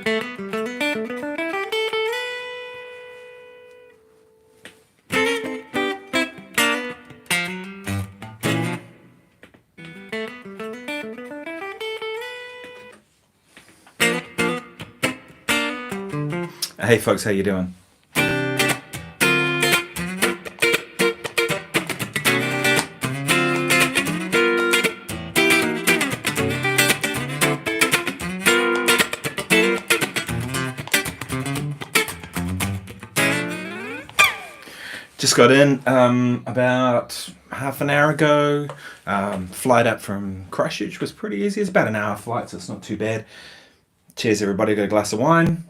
Hey folks, how you doing? Just got in about half an hour ago. Flight up from Christchurch was pretty easy. It's about an hour flight, so it's not too bad. Cheers everybody, got a glass of wine.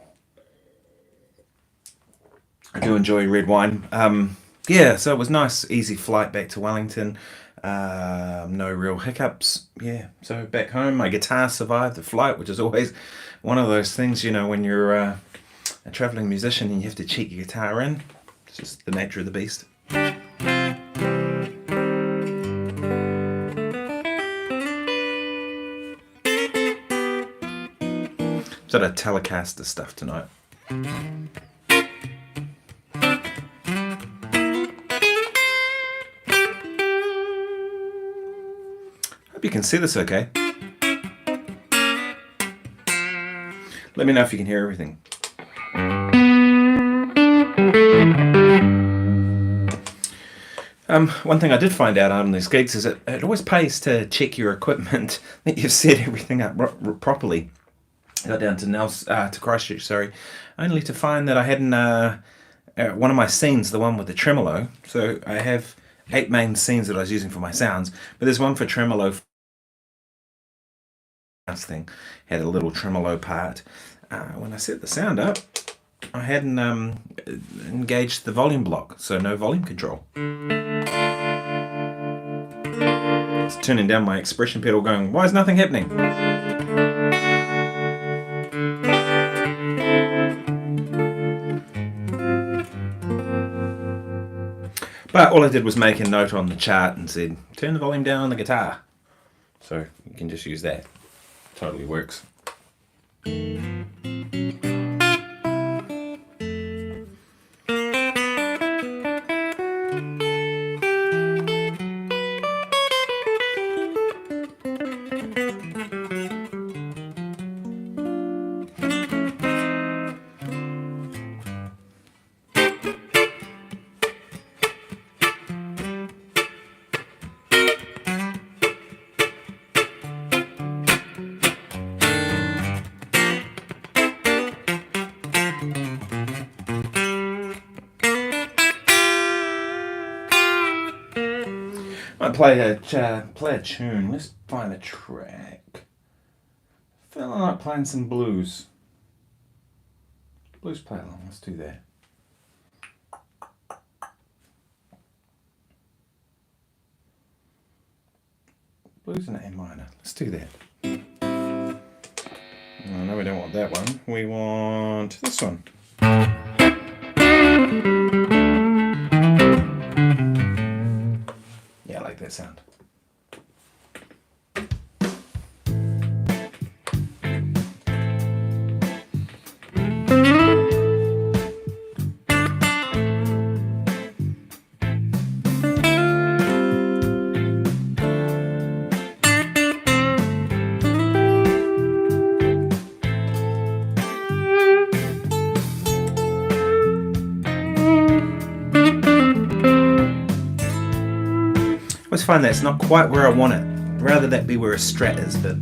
I do enjoy red wine. Yeah, so it was nice, easy flight back to Wellington. No real hiccups. Yeah, so back home, my guitar survived the flight, which is always one of those things, you know, when you're a traveling musician and you have to check your guitar in. It's just the nature of the beast. Sort of Telecaster stuff tonight. Hope you can see this okay. Let me know if you can hear everything. One thing I did find out on these gigs is it always pays to check your equipment, that you've set everything up properly. I got down to Christchurch, only to find that I hadn't one of my scenes, the one with the tremolo. So I have 8 main scenes that I was using for my sounds, but there's one for tremolo. Thing had a little tremolo part. When I set the sound up, I hadn't engaged the volume block, so no volume control. It's turning down my expression pedal going, why is nothing happening? But all I did was make a note on the chart and said, turn the volume down on the guitar. So you can just use that. Totally works. Might play a tune. Let's find a track. Feeling like playing some blues. Blues play along. Let's do that. Blues in A minor. Let's do that. No, we don't want that one. We want this one. Yeah, I like that sound. I always find that it's not quite where I want it. I'd rather that be where a Strat is, but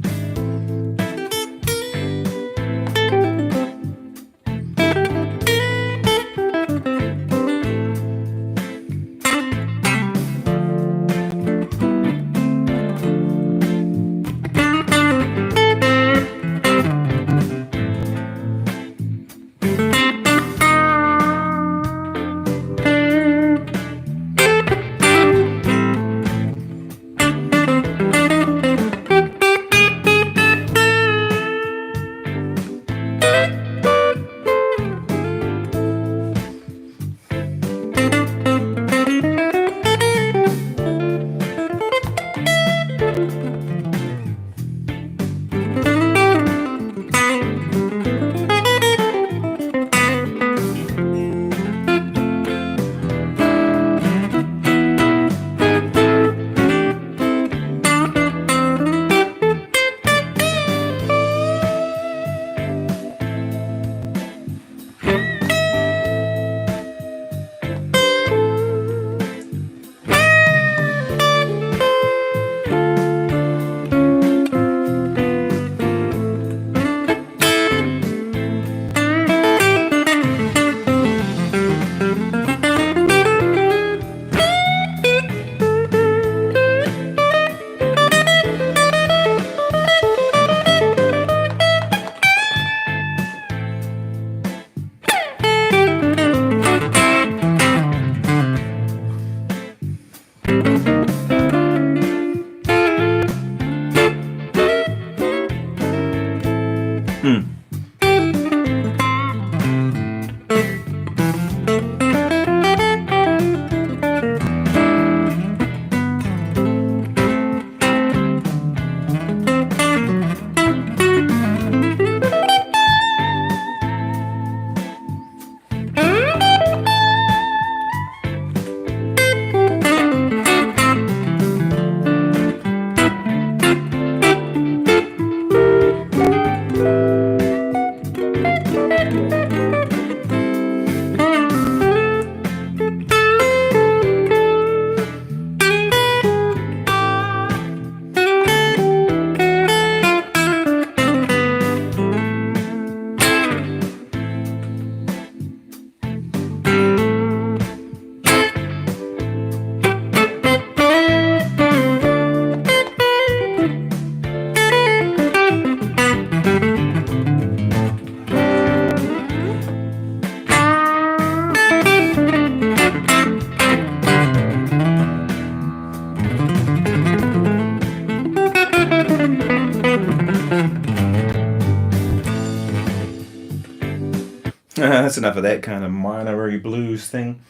That's enough of that kind of minor blues thing.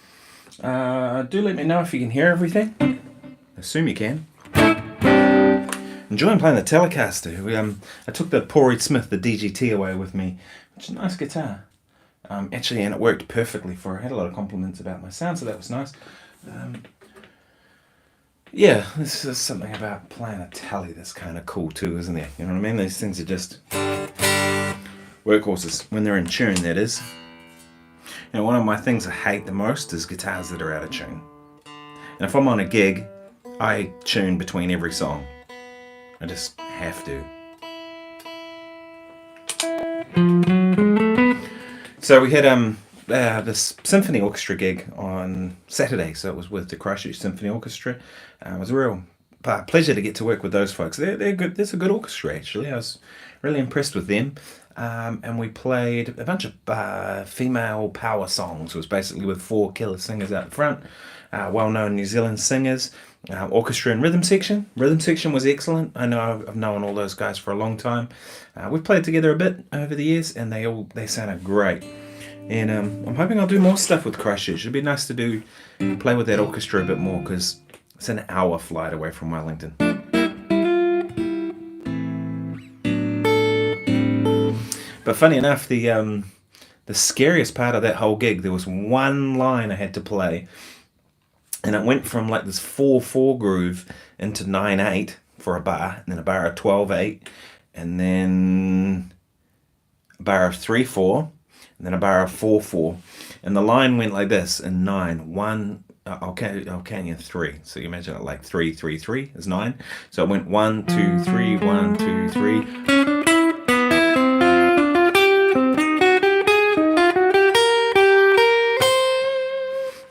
Do let me know if you can hear everything. Assume you can. Enjoying playing the Telecaster. I took the Paul Reed Smith, the DGT, away with me, which is a nice guitar. Actually, and it worked perfectly for it. I had a lot of compliments about my sound, so that was nice. Yeah, this is something about playing a Tele that's kind of cool too, isn't there? You know what I mean? These things are just workhorses, when they're in tune, that is. You know, one of my things I hate the most is guitars that are out of tune. And if I'm on a gig, I tune between every song. I just have to. So we had this symphony orchestra gig on Saturday, so it was with the Christchurch Symphony Orchestra. It was a real pleasure to get to work with those folks. They're good. There's a good orchestra, actually. I was really impressed with them. And we played a bunch of female power songs. It was basically with 4 killer singers out front, well-known New Zealand singers, orchestra and rhythm section. Rhythm section was excellent. I know I've known all those guys for a long time. We've played together a bit over the years, and they sounded great. And I'm hoping I'll do more stuff with Christchurch. It'd be nice to play with that orchestra a bit more, because it's an hour flight away from Wellington. But funny enough, the scariest part of that whole gig, there was one line I had to play, and it went from like this 4/4 groove into 9/8 for a bar, and then a bar of 12/8, and then a bar of 3/4, and then a bar of 4/4, and the line went like this in 9. 1. I'll count you 3. So you imagine it like 3 3 3 is 9. So it went 1 2 3 1 2 3.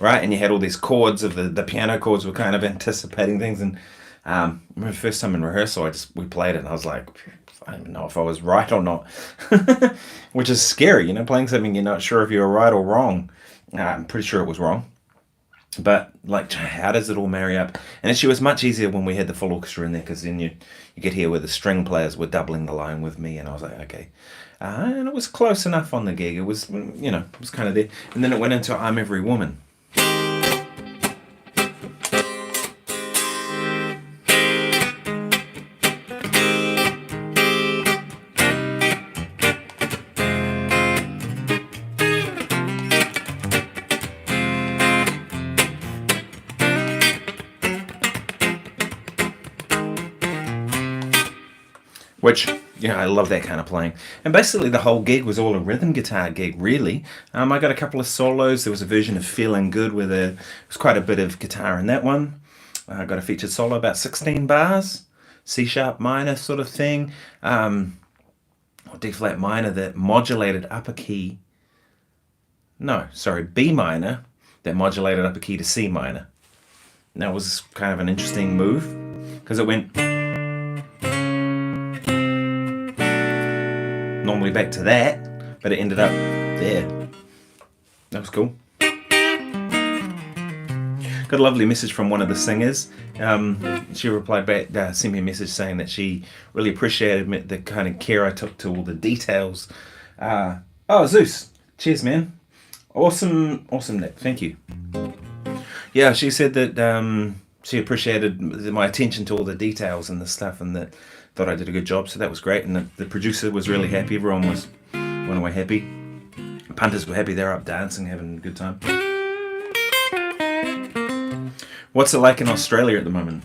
Right, and you had all these chords of the piano chords were kind of anticipating things, and I remember the first time in rehearsal, we played it, and I was like, I don't even know if I was right or not, which is scary, you know, playing something you're not sure if you were right or wrong. I'm pretty sure it was wrong, but like, how does it all marry up? And actually, it was much easier when we had the full orchestra in there, because then you get here where the string players were doubling the line with me, and I was like, okay. And it was close enough on the gig. It was, you know, it was kind of there. And then it went into I'm Every Woman. Which, you know, I love that kind of playing. And basically the whole gig was all a rhythm guitar gig, really. I got a couple of solos. There was a version of Feeling Good where there was quite a bit of guitar in that one. I got a featured solo, about 16 bars, C-sharp minor sort of thing, or D-flat minor that modulated upper key. No, sorry, B minor that modulated upper key to C minor. And that was kind of an interesting move, because it went normally back to that, but it ended up there. That was cool. Got a lovely message from one of the singers. She replied back, sent me a message saying that she really appreciated the kind of care I took to all the details. Oh, Zeus. Cheers, man. Awesome, Nick. Thank you. Yeah, she said that she appreciated my attention to all the details and the stuff, and that thought I did a good job, so that was great. And the producer was really happy. Everyone went away happy. Punters were happy. They were up dancing, having a good time. What's it like in Australia at the moment?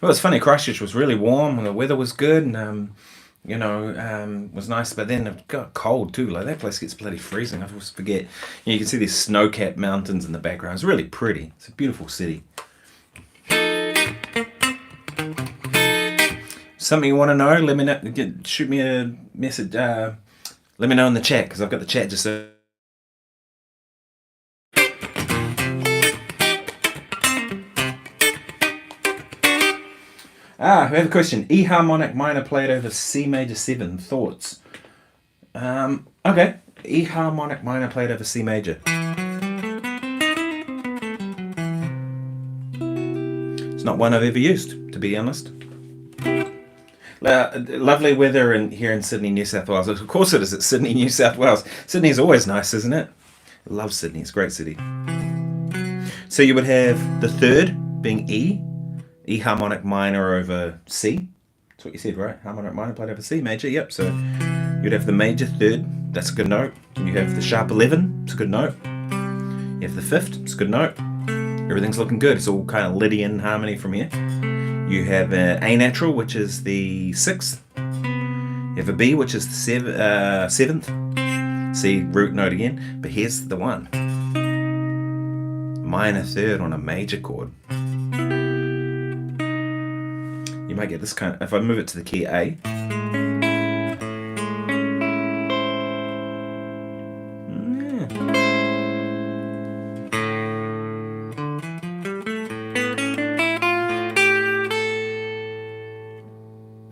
Well, it's funny. Christchurch was really warm, and the weather was good, and was nice, but then it got cold too. Like, that place gets bloody freezing. I always forget. You can see these snow-capped mountains in the background. It's really pretty. It's a beautiful city. Something you want to know? Let me know. Shoot me a message. Let me know in the chat, because I've got the chat just. I have a question. E harmonic minor played over C major 7. Thoughts? Okay. E harmonic minor played over C major. not one I've ever used, to be honest. Lovely weather here in Sydney, New South Wales. Of course it is at Sydney, New South Wales. Sydney's always nice, isn't it? I love Sydney. It's a great city. So you would have the third being E harmonic minor over C. That's what you said, right? Harmonic minor played over C major. Yep. So you'd have the major third. That's a good note. You have the sharp 11. It's a good note. You have the fifth. It's a good note. Everything's looking good. It's all kind of Lydian harmony from here. You have an A natural, which is the 6th. You have a B, which is the 7th. C root note again. But here's the one. Minor third on a major chord. You might get this kind of, if I move it to the key A.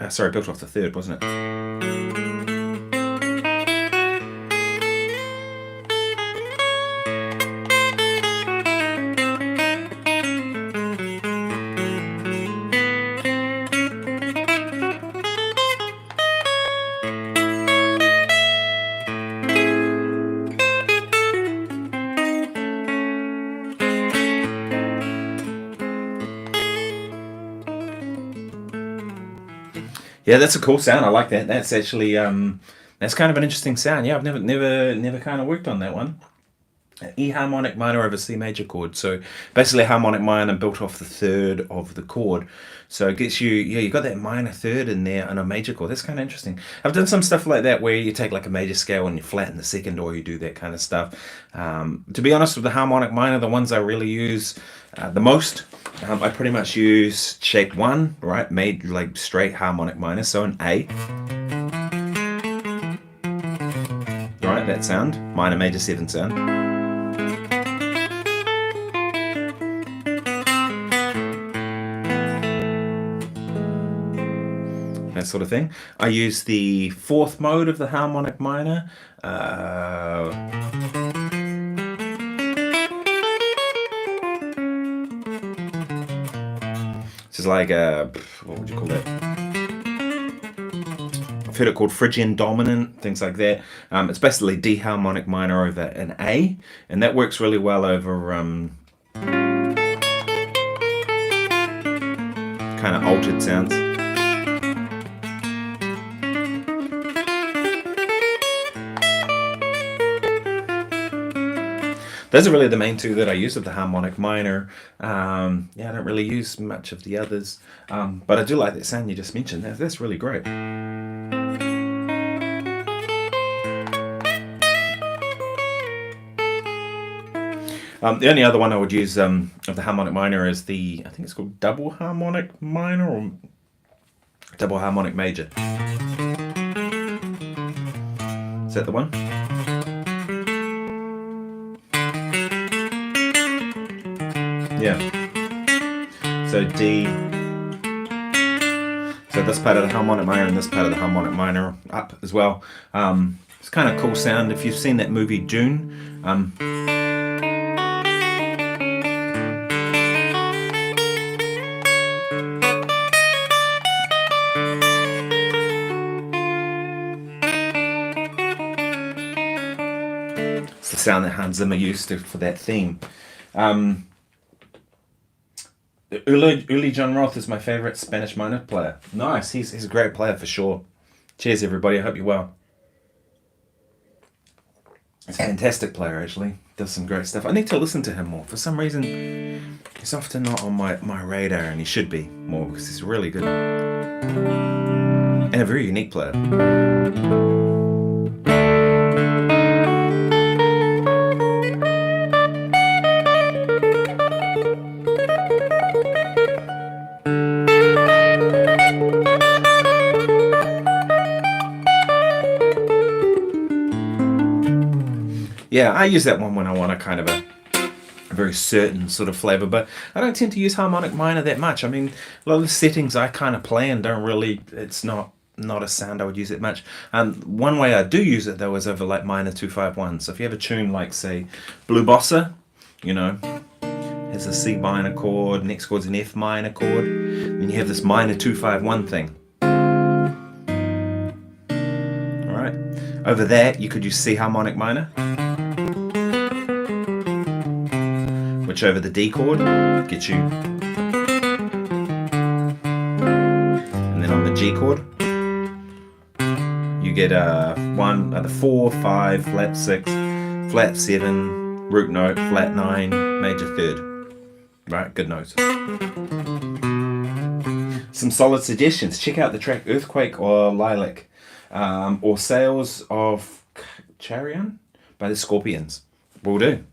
Sorry, built off the third, wasn't it? Yeah, that's a cool sound. I like that. That's actually that's kind of an interesting sound. Yeah, I've never kind of worked on that one. E harmonic minor over C major chord. So basically harmonic minor built off the third of the chord. So it gets you, yeah, you got that minor third in there on a major chord. That's kind of interesting. I've done some stuff like that where you take like a major scale and you flatten the second, or you do that kind of stuff. To be honest, with the harmonic minor, the ones I really use the most, I pretty much use shape 1, right? Made like straight harmonic minor, so an A. Right, that sound, minor major 7 sound. That sort of thing. I use the 4th mode of the harmonic minor. This is like a, what would you call that? I've heard it called Phrygian dominant, things like that. It's basically D harmonic minor over an A, and that works really well over kind of altered sounds. Those are really the main two that I use of the harmonic minor. Yeah, I don't really use much of the others, but I do like that sound you just mentioned. That's really great. The only other one I would use of the harmonic minor is the, I think it's called double harmonic minor or double harmonic major. Is that the one? Yeah. So D. So this part of the harmonic minor and this part of the harmonic minor up as well. It's kind of cool sound. If you've seen that movie Dune, it's the sound that Hans Zimmer used for that theme. Uli John Roth is my favourite Spanish minor player. Nice, he's a great player for sure. Cheers everybody, I hope you're well. He's a fantastic player actually, does some great stuff. I need to listen to him more. For some reason, he's often not on my radar, and he should be more because he's really good. And a very unique player. Yeah, I use that one when I want a kind of a very certain sort of flavour, but I don't tend to use harmonic minor that much. I mean, a lot of the settings I kind of play and don't really, it's not a sound I would use it much. One way I do use it though is over like minor 251. So if you have a tune like say Blue Bossa, you know, has a C minor chord, next chord's an F minor chord, then you have this minor 2-5-1 thing. Alright, over that you could use C harmonic minor, which over the D chord gets you, and then on the G chord you get the 4, 5, flat 6, flat 7, root note, flat 9, major 3rd. Right, good notes. Some solid suggestions. Check out the track Earthquake or Lilac, or Sails of Charion by the Scorpions. Will do.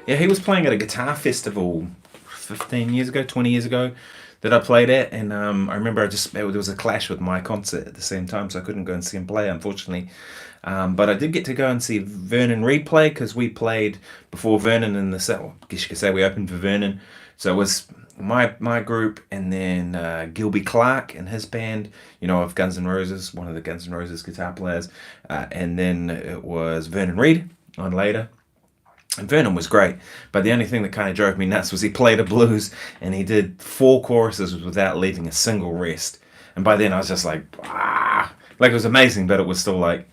Yeah, he was playing at a guitar festival 15 years ago, 20 years ago that I played at, and I remember there was a clash with my concert at the same time, so I couldn't go and see him play, unfortunately. But I did get to go and see Vernon Reid play, because we played before Vernon in the set. Well, I guess you could say we opened for Vernon. So it was my group, and then Gilby Clarke and his band, of Guns N' Roses, one of the Guns N' Roses guitar players, and then it was Vernon Reid on later. And Vernon was great, but the only thing that kind of drove me nuts was he played a blues and he did 4 choruses without leaving a single rest. And by then I was just like, it was amazing, but it was still like,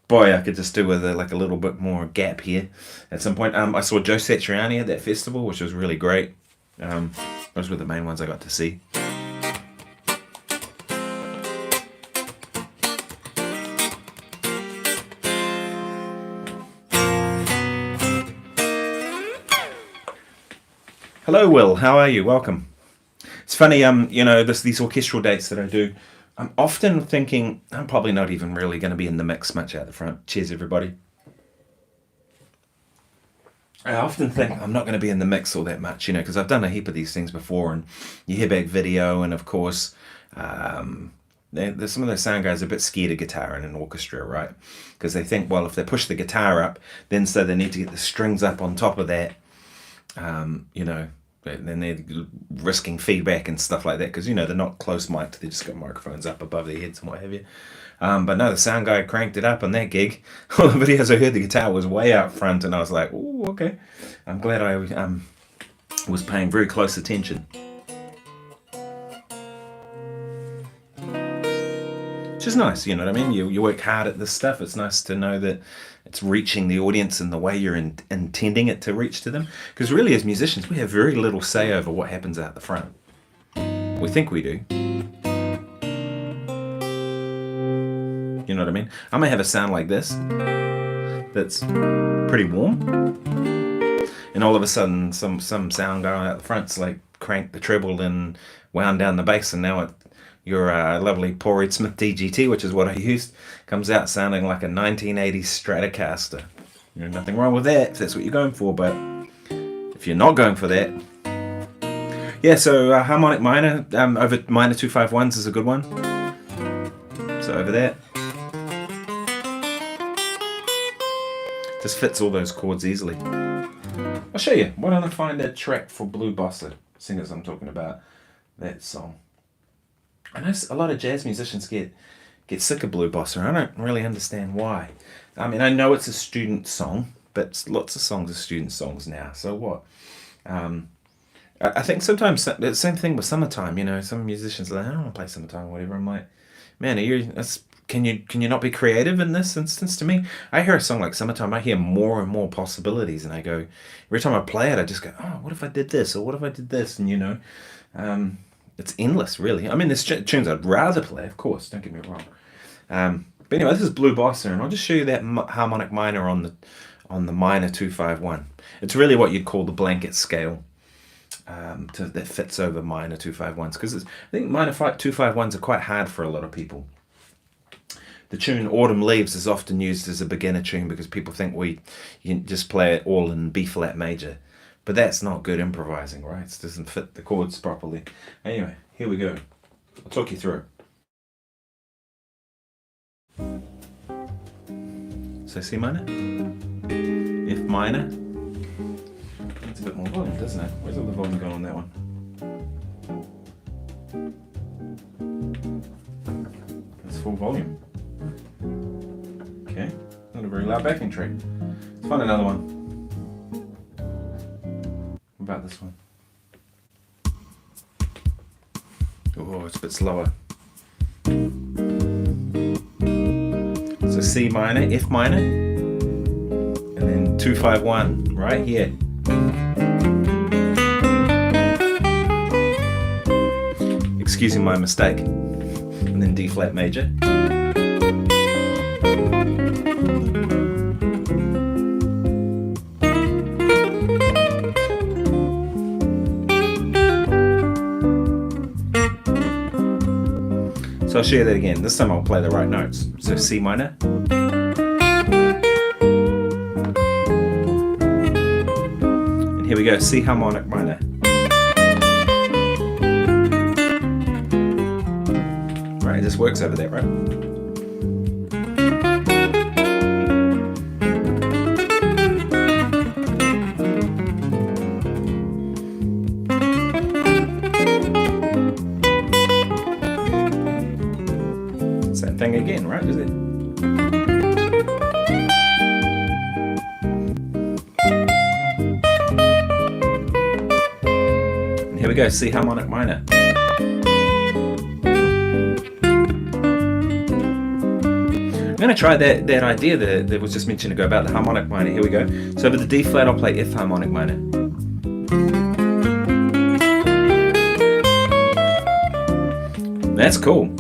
boy, I could just do with a little bit more gap here. At some point, I saw Joe Satriani at that festival, which was really great. Those were the main ones I got to see. Hello, Will. How are you? Welcome. It's funny, these orchestral dates that I do, I'm often thinking I'm probably not even really going to be in the mix much out the front. Cheers, everybody. I often think I'm not going to be in the mix all that much, because I've done a heap of these things before, and you hear back video, and of course, there's some of those sound guys are a bit scared of guitar in an orchestra, right? Because they think, well, if they push the guitar up, then so they need to get the strings up on top of that. Then they're risking feedback and stuff like that, because they're not close mic'd, they just got microphones up above their heads and what have you. But no, the sound guy cranked it up on that gig. All the videos I heard, the guitar was way out front, and I was like, oh, okay. I'm glad I was paying very close attention. Which is nice, you know what I mean? You work hard at this stuff. It's nice to know that it's reaching the audience in the way you're intending it to reach to them. Because really, as musicians, we have very little say over what happens out the front. We think we do. You know what I mean? I may have a sound like this that's pretty warm, and all of a sudden some sound guy out the front's like cranked the treble and wound down the bass, and now your lovely Paul Reed Smith DGT, which is what I used, comes out sounding like a 1980s Stratocaster. Nothing wrong with that if that's what you're going for, but if you're not going for that, yeah. So harmonic minor over minor 2-5-1s is a good one. So over that, just fits all those chords easily. I'll show you. Why don't I find a track for Blue Bossa, singers I'm talking about, that song. I know a lot of jazz musicians get sick of Blue Bossa, and I don't really understand why. I mean, I know it's a student song, but lots of songs are student songs now, so what? I think sometimes, the same thing with Summertime, some musicians are like, I don't want to play Summertime or whatever. I'm like, man, can you not be creative in this instance? To me, I hear a song like Summertime, I hear more and more possibilities, and I go, every time I play it, I just go, oh, what if I did this, or what if I did this, and it's endless, really. I mean, there's tunes I'd rather play, of course, don't get me wrong. But anyway, this is Blue Bossa, and I'll just show you that harmonic minor on the minor 2-5-1. It's really what you'd call the blanket scale that fits over minor 2-5-1s, because I think minor 2-5-1s are quite hard for a lot of people. The tune Autumn Leaves is often used as a beginner tune because people think you can just play it all in B flat major. But that's not good improvising, right? It doesn't fit the chords properly. Anyway, here we go. I'll talk you through it. So C minor, F minor. It's a bit more volume, doesn't it? Where's all the volume going on that one? Let's full volume. Okay, not a very loud backing track. Let's find another one. What about this one? Oh, it's a bit slower. So C minor, F minor, and then 2-5-1 right here. Excusing my mistake. And then D flat major. So I'll show you that again. This time I'll play the right notes. So C minor. And here we go, C harmonic minor. Right, this works over there, right? Same thing again, right? Is it? And here we go, C harmonic minor. I'm going to try that idea that was just mentioned ago about the harmonic minor. Here we go. So over the D flat, I'll play F harmonic minor. That's cool.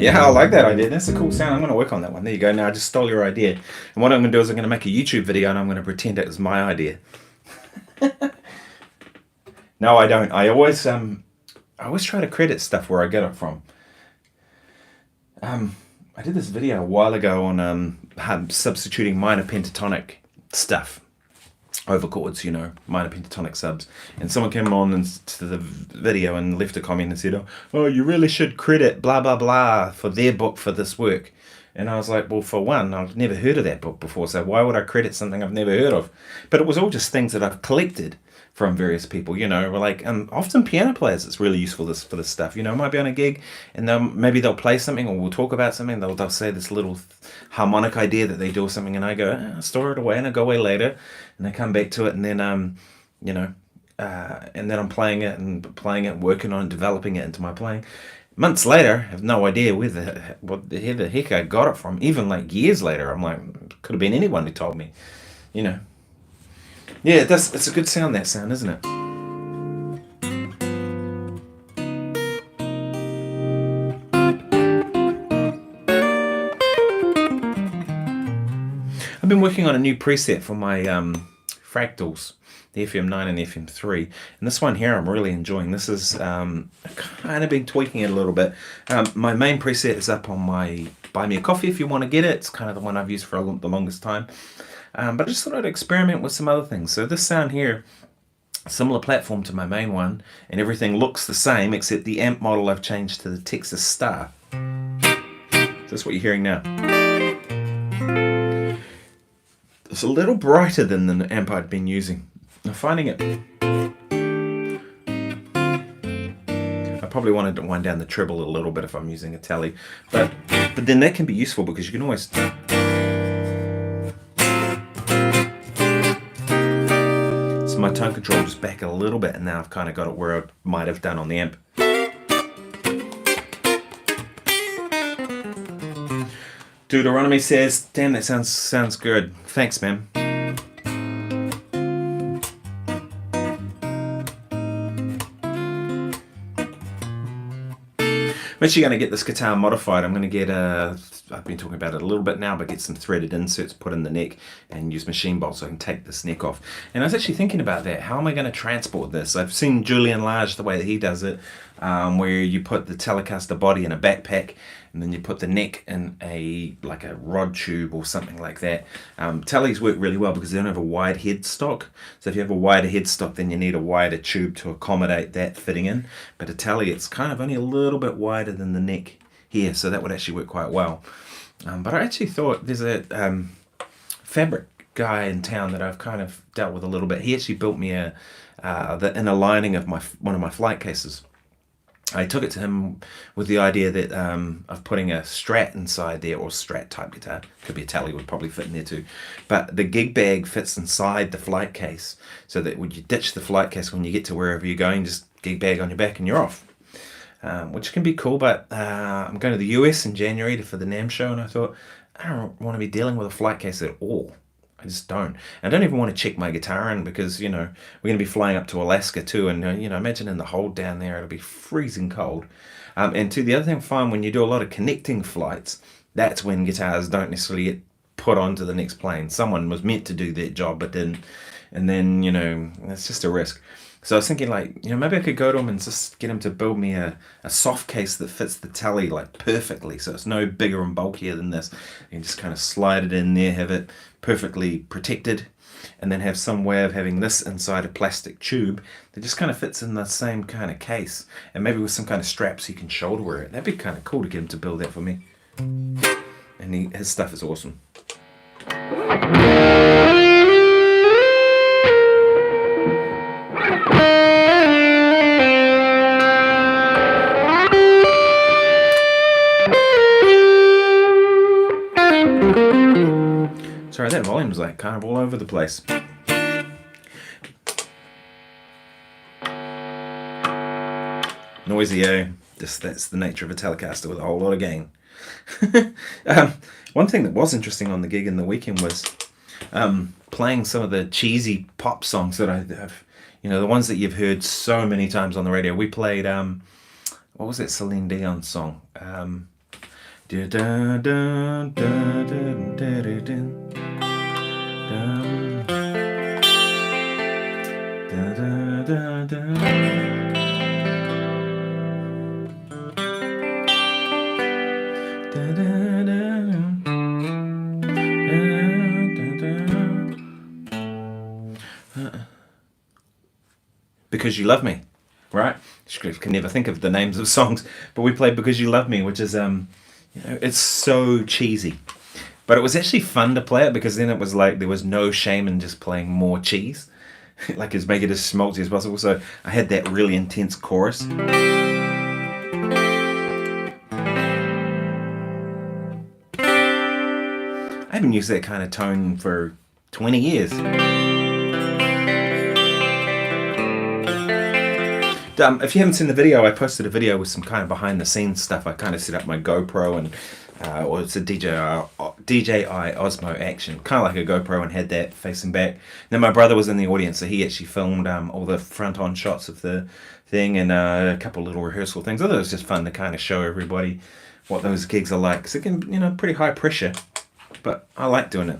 Yeah, I like that idea. That's a cool sound. I'm going to work on that one. There you go. Now I just stole your idea. And what I'm going to do is I'm going to make a YouTube video and I'm going to pretend it was my idea. No, I don't. I always try to credit stuff where I get it from. I did this video a while ago on substituting minor pentatonic stuff over chords, you know, minor pentatonic subs. And someone came on to the video and left a comment and said, oh, you really should credit blah, blah, blah for their book for this work. And I was like, well, for one, I've never heard of that book before, so why would I credit something I've never heard of? But it was all just things that I've collected from various people, you know, like often piano players, it's really useful for this stuff, you know. I might be on a gig and maybe they'll play something or we'll talk about something, they'll say this little harmonic idea that they do or something, and I go, store it away, and I go away later and I come back to it, and then you know, and then I'm playing it, working on it, developing it into my playing. Months later, I have no idea where the heck I got it from. Even like years later, I'm like, could have been anyone who told me, you know. Yeah, it's a good sound, that sound, isn't it? I've been working on a new preset for my fractals, the FM9 and the FM3, and this one here I'm really enjoying. This is I've kind of been tweaking it a little bit. My main preset is up on my Buy Me a Coffee if you want to get it. It's kind of the one I've used for the longest time. But I just thought I'd experiment with some other things. So this sound here, similar platform to my main one, and everything looks the same except the amp model I've changed to the Texas Star. So that's what you're hearing now. It's a little brighter than the amp I'd been using. I'm finding it. I probably wanted to wind down the treble a little bit if I'm using a tele, but then that can be useful because you can always. So my tone control just back a little bit, and now I've kind of got it where I might have done on the amp. Deuteronomy says, damn, that sounds good. Thanks, man. I'm actually going to get this guitar modified. I'm going to get a I've been talking about it a little bit now, but get some threaded inserts put in the neck and use machine bolts so I can take this neck off. And I was actually thinking about that. How am I going to transport this? I've seen Julian Large, the way that he does it, where you put the Telecaster body in a backpack and then you put the neck in like a rod tube or something like that. Tellies work really well because they don't have a wide headstock. So if you have a wider headstock, then you need a wider tube to accommodate that fitting in. But a Telly, it's kind of only a little bit wider than the neck here, so that would actually work quite well. But I actually thought there's a fabric guy in town that I've kind of dealt with a little bit. He actually built me the inner lining of one of my flight cases. I took it to him with the idea that of putting a Strat inside there, or Strat type guitar. Could be a Tele, would probably fit in there too. But the gig bag fits inside the flight case, so that when you ditch the flight case, when you get to wherever you're going, just gig bag on your back and you're off. Which can be cool, but I'm going to the US in January for the NAMM show, and I thought, I don't want to be dealing with a flight case at all. I just don't. I don't even want to check my guitar in because, we're going to be flying up to Alaska too, and, imagine in the hold down there, it'll be freezing cold. And the other thing I find when you do a lot of connecting flights, that's when guitars don't necessarily get put onto the next plane. Someone was meant to do that job, but didn't. And then, it's just a risk. So I was thinking, maybe I could go to him and just get him to build me a soft case that fits the Telly, perfectly. So it's no bigger and bulkier than this. You can just kind of slide it in there, have it perfectly protected, and then have some way of having this inside a plastic tube that just kind of fits in the same kind of case. And maybe with some kind of strap so you can shoulder wear it. That'd be kind of cool to get him to build that for me. And his stuff is awesome. Sorry, that volume's kind of all over the place. Noisy, that's the nature of a Telecaster with a whole lot of gain. One thing that was interesting on the gig in the weekend was playing some of the cheesy pop songs that I've, the ones that you've heard so many times on the radio. We played, what was that Celine Dion song? Because You Love Me, right? I can never think of the names of songs, but we played Because You Love Me, which is it's so cheesy, but it was actually fun to play it because then it was there was no shame in just playing more cheese, just make it as schmaltzy as possible. So I had that really intense chorus. I haven't used that kind of tone for 20 years. If you haven't seen the video, I posted a video with some kind of behind the scenes stuff. I kind of set up my GoPro and it's a DJI Osmo Action, kind of like a GoPro, and had that facing back. Then my brother was in the audience, so he actually filmed all the front on shots of the thing and a couple little rehearsal things. I thought it was just fun to kind of show everybody what those gigs are like. 'Cause it can, pretty high pressure, but I like doing it.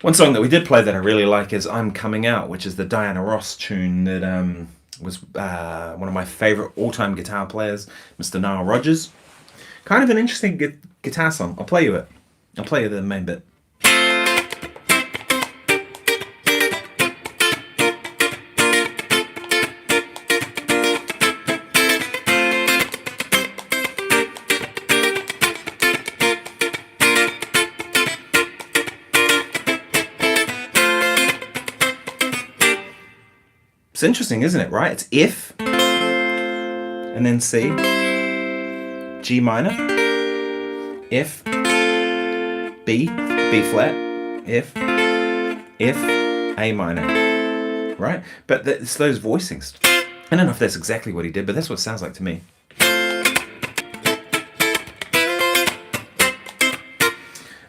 One song that we did play that I really like is I'm Coming Out, which is the Diana Ross tune that was one of my favourite all-time guitar players, Mr. Nile Rodgers. Kind of an interesting guitar song. I'll play you it. I'll play you the main bit. It's interesting, isn't it, right? It's F, and then C, G minor, F, B, B flat, F, A minor, right? But it's those voicings. I don't know if that's exactly what he did, but that's what it sounds like to me.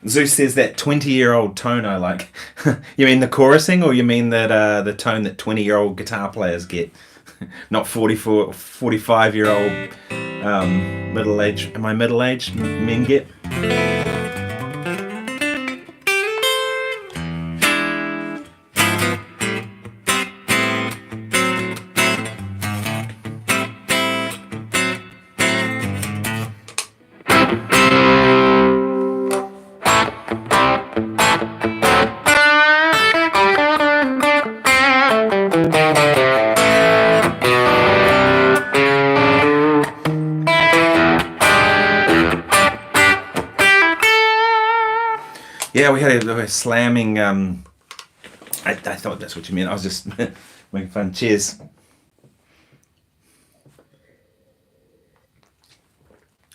Zeus says that 20-year-old tone I like. You mean the chorusing, or you mean that the tone that 20-year-old guitar players get? Not 44, 45-year-old middle-aged, am I middle-aged men get? Yeah, we had a slamming. I thought that's what you meant. I was just making fun. Cheers.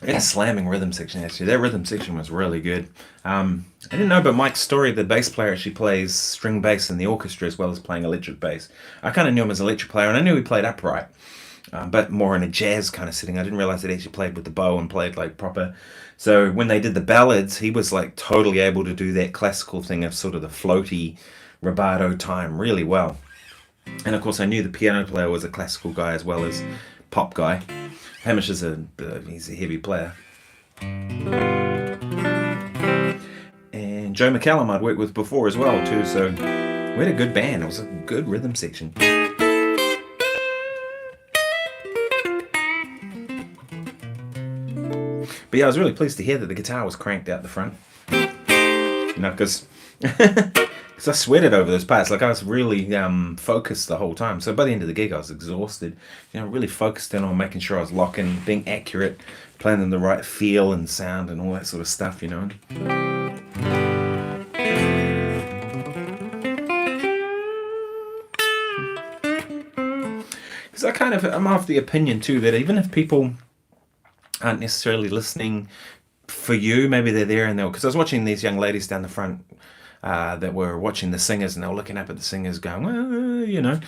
Yeah, slamming rhythm section actually. That rhythm section was really good. I didn't know, but Mike Story, the bass player, actually plays string bass in the orchestra as well as playing electric bass. I kind of knew him as an electric player, and I knew he played upright, but more in a jazz kind of setting. I didn't realize that he actually played with the bow and played like proper. So when they did the ballads, he was like totally able to do that classical thing of sort of the floaty rubato time really well. And of course, I knew the piano player was a classical guy as well as pop guy. Hamish is he's a heavy player. And Joe McCallum I'd worked with before as well too, so we had a good band. It was a good rhythm section. But yeah, I was really pleased to hear that the guitar was cranked out the front. You know, because I sweated over those parts. Like I was really focused the whole time. So by the end of the gig, I was exhausted. You know, really focused in on making sure I was locking, being accurate, playing them the right feel and sound and all that sort of stuff. You know. Because I'm of the opinion too that even if people aren't necessarily listening for you, maybe they're there and because I was watching these young ladies down the front that were watching the singers and they were looking up at the singers going, well, you know,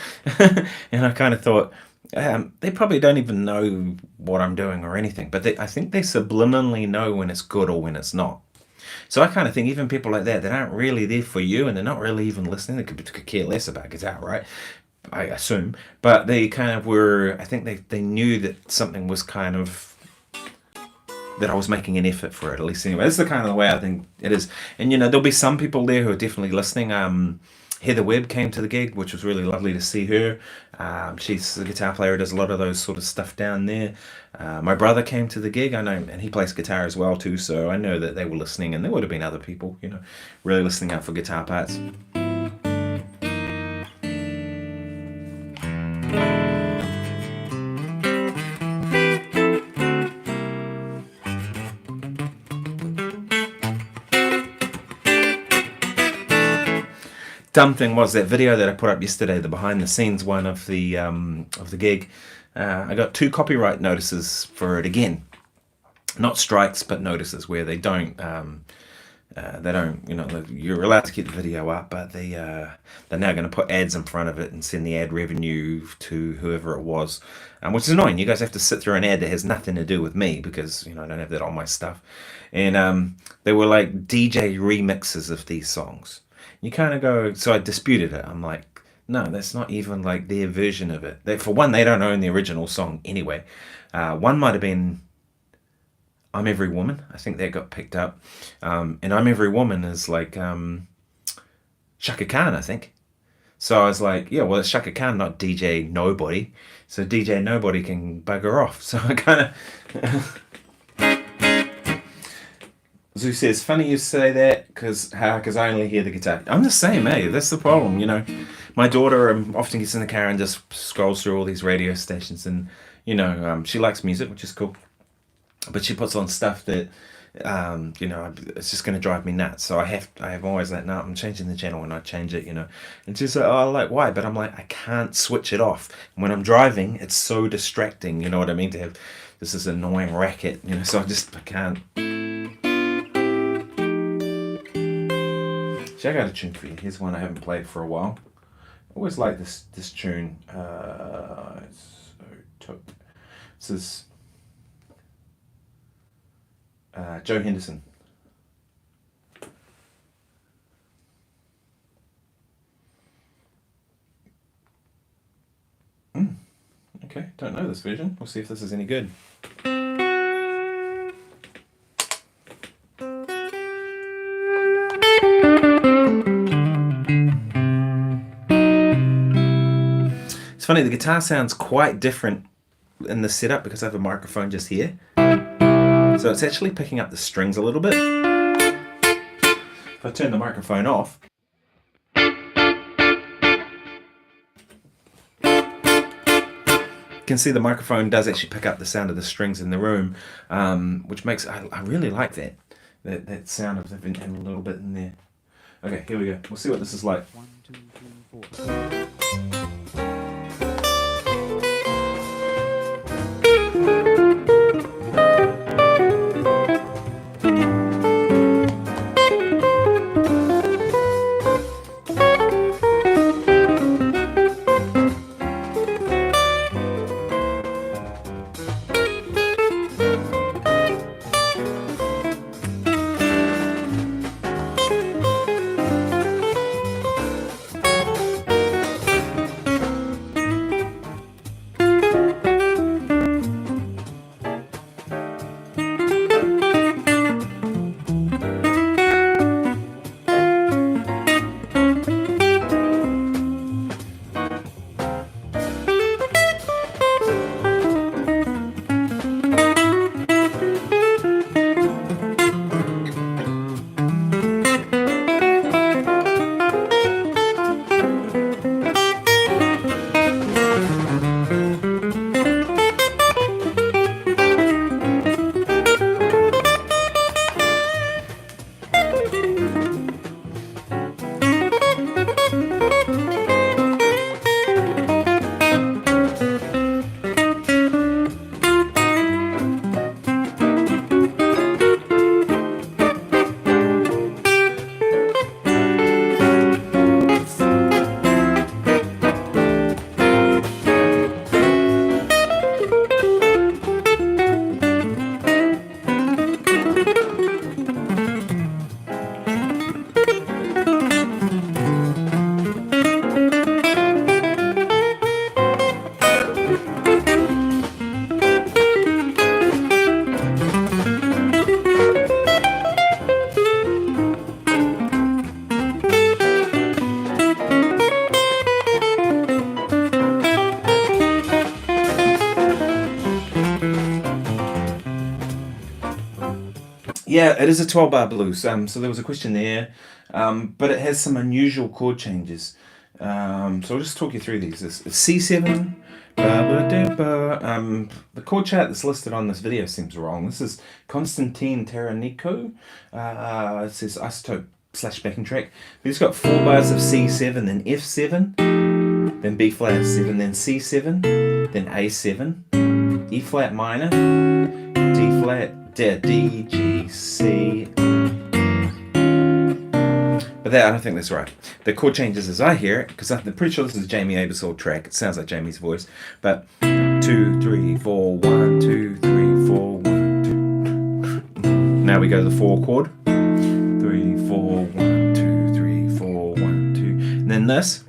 and I kind of thought they probably don't even know what I'm doing or anything, but I think they subliminally know when it's good or when it's not. So I kind of think even people like that aren't really there for you and they're not really even listening. They could care less about guitar, right? I assume, but they kind of were. I think they knew that something was kind of that I was making an effort for it, at least anyway. That's the kind of the way I think it is. And you know, there'll be some people there who are definitely listening. Heather Webb came to the gig, which was really lovely to see her. She's the guitar player who does a lot of those sort of stuff down there. My brother came to the gig, I know, and he plays guitar as well too, so I know that they were listening, and there would have been other people, you know, really listening out for guitar parts. Dumb thing was that video that I put up yesterday, the behind the scenes one of the gig. I got 2 copyright notices for it again, not strikes but notices where they don't, you know, you're allowed to keep the video up, but they're now going to put ads in front of it and send the ad revenue to whoever it was, which is annoying. You guys have to sit through an ad that has nothing to do with me because you know I don't have that on my stuff, and they were like DJ remixes of these songs. You kind of go, so I disputed it. I'm like, no, that's not even like their version of it. For one, they don't own the original song anyway. One might have been I'm Every Woman. I think that got picked up. And I'm Every Woman is like Shaka Khan, I think. So I was like, yeah, well, it's Shaka Khan, not DJ Nobody. So DJ Nobody can bugger off. So I kind of... Zoo says, funny you say that because I only hear the guitar. I'm the same, that's the problem, you know. My daughter often gets in the car and just scrolls through all these radio stations and, you know, she likes music, which is cool. But she puts on stuff that, you know, it's just going to drive me nuts. So I have always like, no, I'm changing the channel when I change it, you know. And she's like, oh, like, why? But I'm like, I can't switch it off. And when I'm driving, it's so distracting, you know what I mean, to have this annoying racket, you know, so I can't. Actually, I got a tune for you. Here's one I haven't played for a while. I always like this tune. This is Joe Henderson. Okay, don't know this version. We'll see if this is any good. It's funny, the guitar sounds quite different in the setup because I have a microphone just here. So it's actually picking up the strings a little bit. If I turn the microphone off, you can see the microphone does actually pick up the sound of the strings in the room, which makes, I really like that sound of having a little bit in there. Okay, here we go. We'll see what this is like. 1, 2, 3, 4. Yeah, it is a 12-bar blues. So there was a question there, but it has some unusual chord changes. So I'll just talk you through these. It's C7. The chord chart that's listed on this video seems wrong. This is Konstantin Taraniko. It says isotope / backing track. But it's got 4 bars of C7, then F7, then B flat 7, then C7, then A7, E flat minor, D flat, D, G, C. But that, I don't think that's right. The chord changes as I hear it, because I'm pretty sure this is a Jamie Abersol track. It sounds like Jamie's voice. But 2, 3, 4, 1, 2, 3, 4, 1, 2. Now we go to the 4 chord. 3, 4, 1, 2, 3, 4, 1, 2. And then this.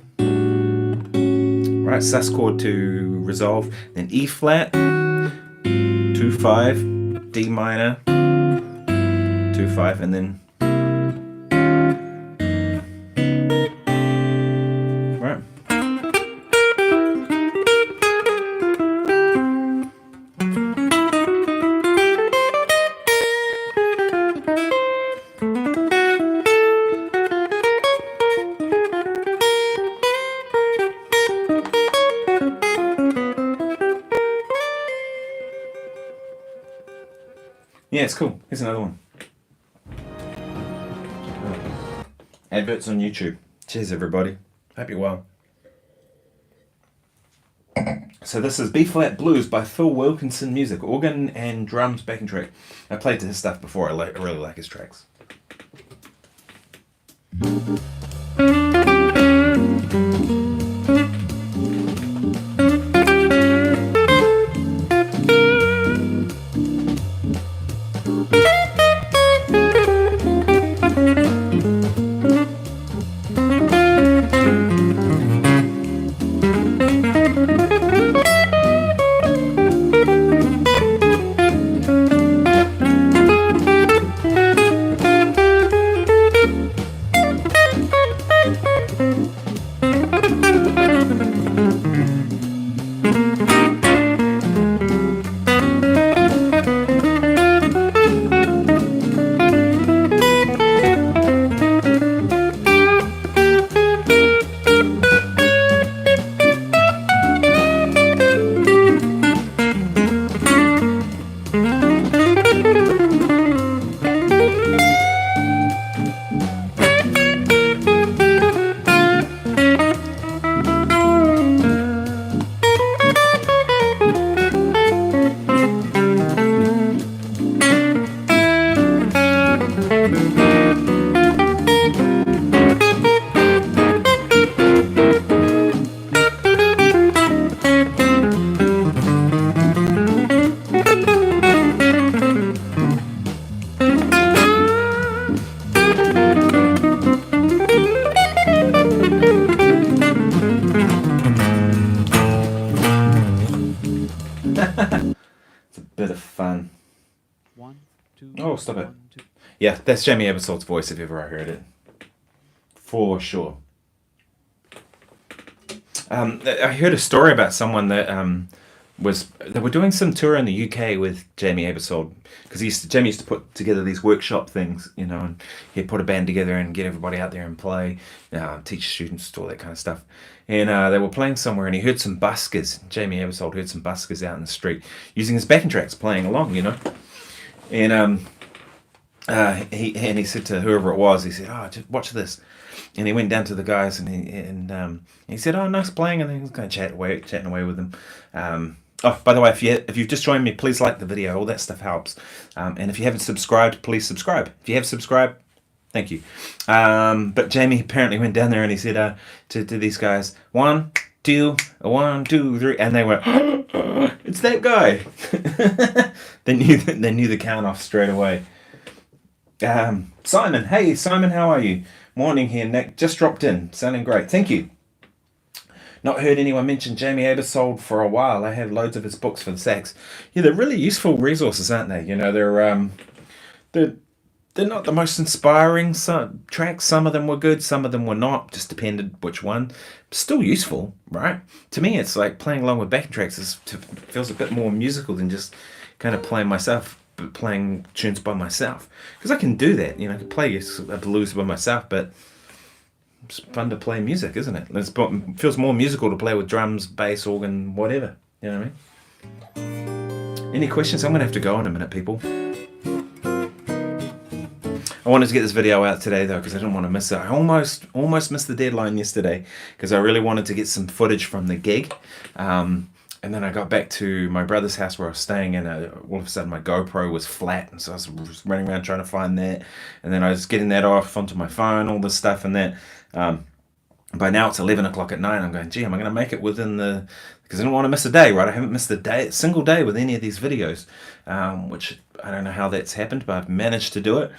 Right, sus chord to resolve. Then E flat, 2, 5. D minor, 2, 5, and then right. Yeah, it's cool. Here's another one. Adverts on YouTube. Cheers, everybody. Hope you're well. So this is B-flat Blues by Phil Wilkinson Music. Organ and drums backing track. I played to his stuff before. I really like his tracks. It's a bit of fun. 1, 2. Oh, stop it. 1, 2. Yeah, that's Jamie Ebersold's voice if ever I heard it. For sure. I heard a story about someone that they were doing some tour in the UK with Jamie Ebersold, because Jamie used to put together these workshop things, and he'd put a band together and get everybody out there and play, teach students, all that kind of stuff. And they were playing somewhere, and he heard some buskers. Jamie Ebersold heard some buskers out in the street using his backing tracks, playing along, And he said to whoever it was, he said, "Oh, just watch this." And he went down to the guys, and he said, "Oh, nice playing," and then he was kind of chatting away with them. Oh, by the way, if you've just joined me, please like the video. All that stuff helps. And if you haven't subscribed, please subscribe. If you have subscribed, thank you. But Jamie apparently went down there and he said to these guys, 1, 2, 1, 2, 3, and they went, "It's that guy." They knew the count off straight away. Simon, hey Simon, how are you? Morning here, Nick. Just dropped in, sounding great. Thank you. Not heard anyone mention Jamie Ebersold for a while. I have loads of his books for the sax. Yeah, they're really useful resources, aren't they? They're not the most inspiring tracks. Some of them were good, some of them were not. Just depended which one. Still useful, right? To me, it's like playing along with backing tracks feels a bit more musical than just kind of playing tunes by myself, because I can do that. I can play a blues by myself, but it's fun to play music, isn't it? It feels more musical to play with drums, bass, organ, whatever. You know what I mean? Any questions? I'm gonna have to go in a minute, people. I wanted to get this video out today though, because I didn't want to miss it. I almost missed the deadline yesterday, because I really wanted to get some footage from the gig. And then I got back to my brother's house where I was staying, and all of a sudden my GoPro was flat, and so I was running around trying to find that. And then I was getting that off onto my phone, all this stuff and that. By now it's 11 o'clock at night. I'm going, gee, am I going to make it within because I didn't want to miss a day, right? I haven't missed a single day with any of these videos, which I don't know how that's happened, but I've managed to do it.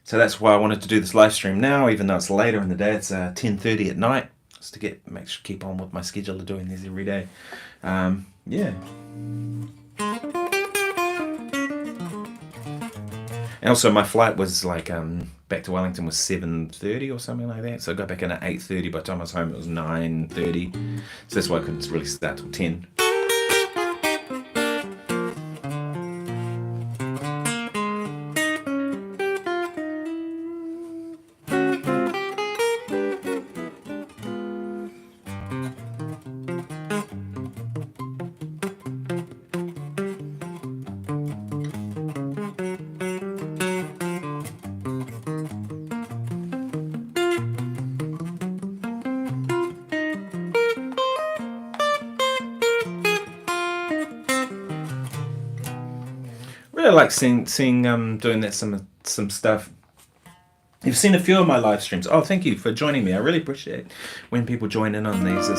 So that's why I wanted to do this live stream now, even though it's later in the day. It's 10:30 at night. To keep on with my schedule of doing these every day. Yeah. And also my flight was like back to Wellington was 7:30 or something like that. So I got back in at 8:30. By the time I was home it was 9:30. So that's why I couldn't really start till 10. I like seeing doing that some stuff. You've seen a few of my live streams. Oh, thank you for joining me. I really appreciate when people join in on these. I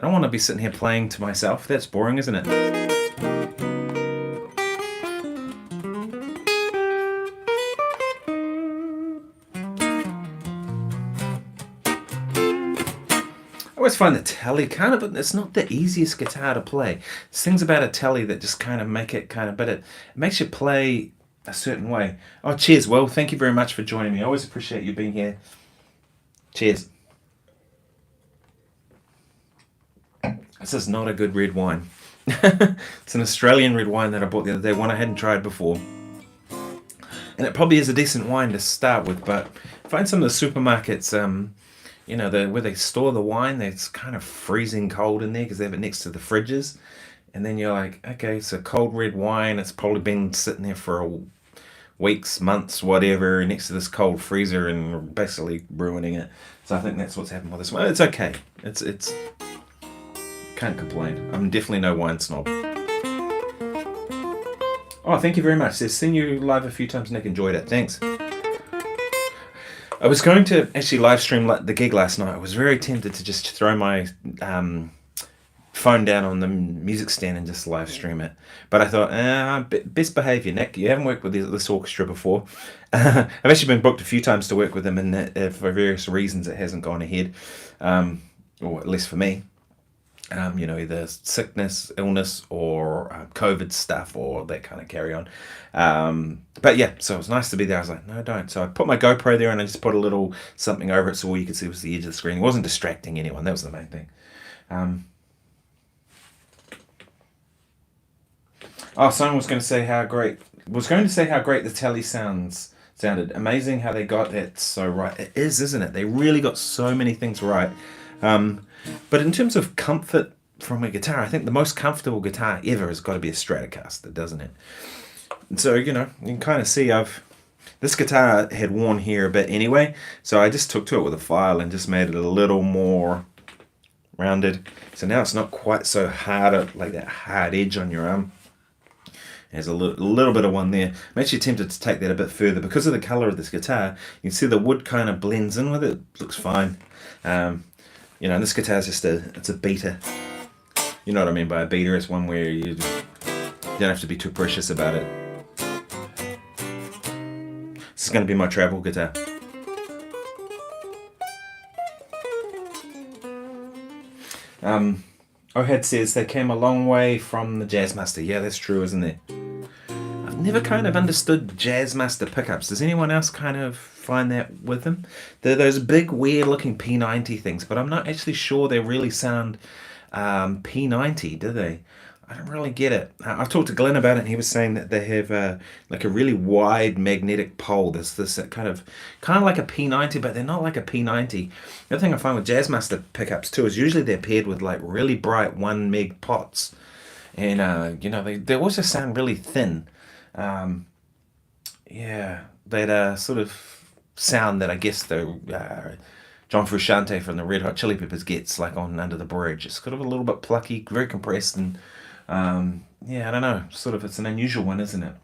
don't want to be sitting here playing to myself. That's boring, isn't it? I always find the telly it's not the easiest guitar to play. There's things about a telly that just kind of make it but it makes you play a certain way. Oh, cheers, Will. Thank you very much for joining me. I always appreciate you being here. Cheers. This is not a good red wine. It's an Australian red wine that I bought the other day, one I hadn't tried before. And it probably is a decent wine to start with, but find some of the supermarkets, where they store the wine, it's kind of freezing cold in there because they have it next to the fridges. And then you're like, okay, it's a cold red wine. It's probably been sitting there for weeks, months, whatever, next to this cold freezer and basically ruining it. So I think that's what's happened with this one. It's okay. It's can't complain. I'm definitely no wine snob. Oh, thank you very much. I've seen you live a few times, Nick. Enjoyed it. Thanks. I was going to actually live stream the gig last night. I was very tempted to just throw my phone down on the music stand and just live stream it. But I thought, best behaviour, Nick. You haven't worked with this orchestra before. I've actually been booked a few times to work with them, and for various reasons it hasn't gone ahead, or at least for me. Either sickness, illness, or COVID stuff, or that kind of carry on. But yeah, so it was nice to be there. I was like, no, don't. So I put my GoPro there and I just put a little something over it so all you could see was the edge of the screen. It wasn't distracting anyone. That was the main thing. Simon was going to say how great the telly sounded. Amazing how they got that so right. It is, isn't it? They really got so many things right. But in terms of comfort from a guitar, I think the most comfortable guitar ever has got to be a Stratocaster, doesn't it? And so, you can kind of see this guitar had worn here a bit anyway, so I just took to it with a file and just made it a little more rounded. So now it's not quite so hard, like that hard edge on your arm. There's a little bit of one there. I'm actually tempted to take that a bit further. Because of the colour of this guitar, you can see the wood kind of blends in with it. Looks fine. This guitar is it's a beater. You know what I mean by a beater? It's one where you don't have to be too precious about it. This is going to be my travel guitar. Ohad says they came a long way from the Jazzmaster. Yeah, that's true, isn't it? I've never kind of understood Jazzmaster pickups. Does anyone else kind of find that with them? They're those big, weird-looking P90 things, but I'm not actually sure they really sound P90, do they? I don't really get it. I've talked to Glenn about it, and he was saying that they have like a really wide magnetic pole. There's this kind of like a P90, but they're not like a P90. The other thing I find with Jazzmaster pickups too is usually they're paired with like really bright 1 meg pots, and they also sound really thin. That sort of sound that I guess the John Frusciante from the Red Hot Chili Peppers gets like on Under the Bridge. It's kind of a little bit plucky, very compressed, and I don't know, sort of, it's an unusual one, isn't it?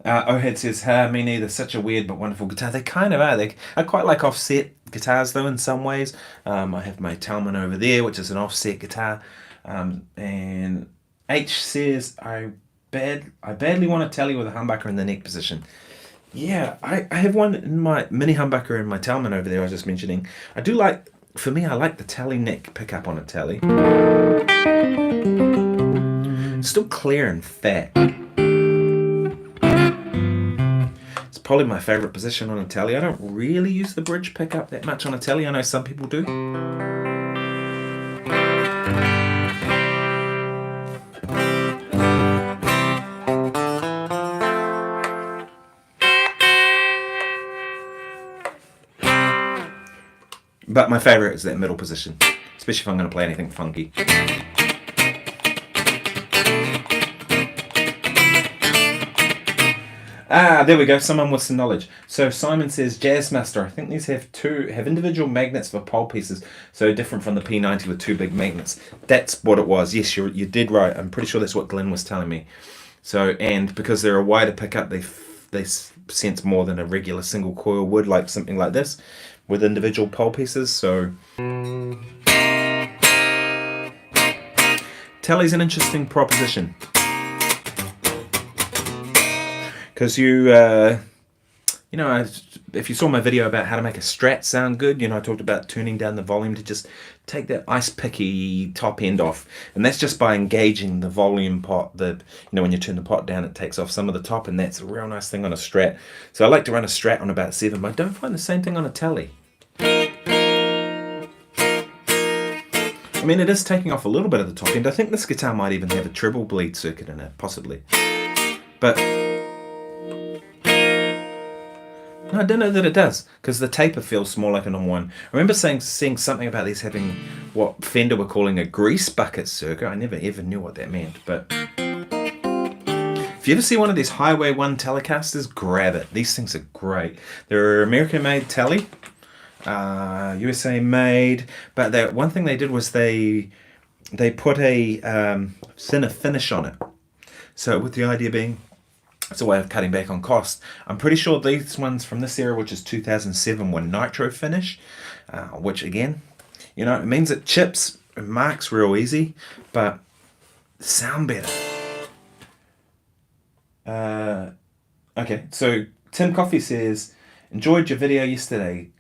Ohad says, me neither, such a weird but wonderful guitar. They kind of are. I quite like offset guitars though in some ways. I have my Talman over there, which is an offset guitar. And H says, I badly want a telly with a humbucker in the neck position. Yeah, I have one in my mini humbucker in my Talman over there I was just mentioning. I like the telly neck pickup on a telly. It's still clear and fat. It's probably my favourite position on a telly. I don't really use the bridge pickup that much on a telly. I know some people do. But my favourite is that middle position, especially if I'm going to play anything funky. There we go, someone with some knowledge. So Simon says, Jazzmaster, I think these have individual magnets for pole pieces, so different from the P90 with 2 big magnets. That's what it was. Yes, you did right. I'm pretty sure that's what Glenn was telling me. So, and because they're a wider pickup, they sense more than a regular single coil would, like something like this, with individual pole pieces. So telly's an interesting proposition. Because if you saw my video about how to make a Strat sound good, I talked about tuning down the volume to just take that ice picky top end off. And that's just by engaging the volume pot. When you turn the pot down, it takes off some of the top, and that's a real nice thing on a Strat. So I like to run a Strat on about 7, but I don't find the same thing on a telly. I mean, it is taking off a little bit of the top end. I think this guitar might even have a treble bleed circuit in it, possibly. But no, I don't know that it does, because the taper feels more like a normal one. I remember seeing something about these having what Fender were calling a grease bucket circuit. I never ever knew what that meant, but if you ever see one of these Highway 1 Telecasters, grab it. These things are great. They're American-made telly, USA made, but one thing they did was they put a thinner finish on it. So with the idea being, it's a way of cutting back on cost. I'm pretty sure these ones from this era, which is 2007, were nitro finish, which again, it means it chips and marks real easy, but sound better. Okay, so Tim Coffey says, enjoyed your video yesterday.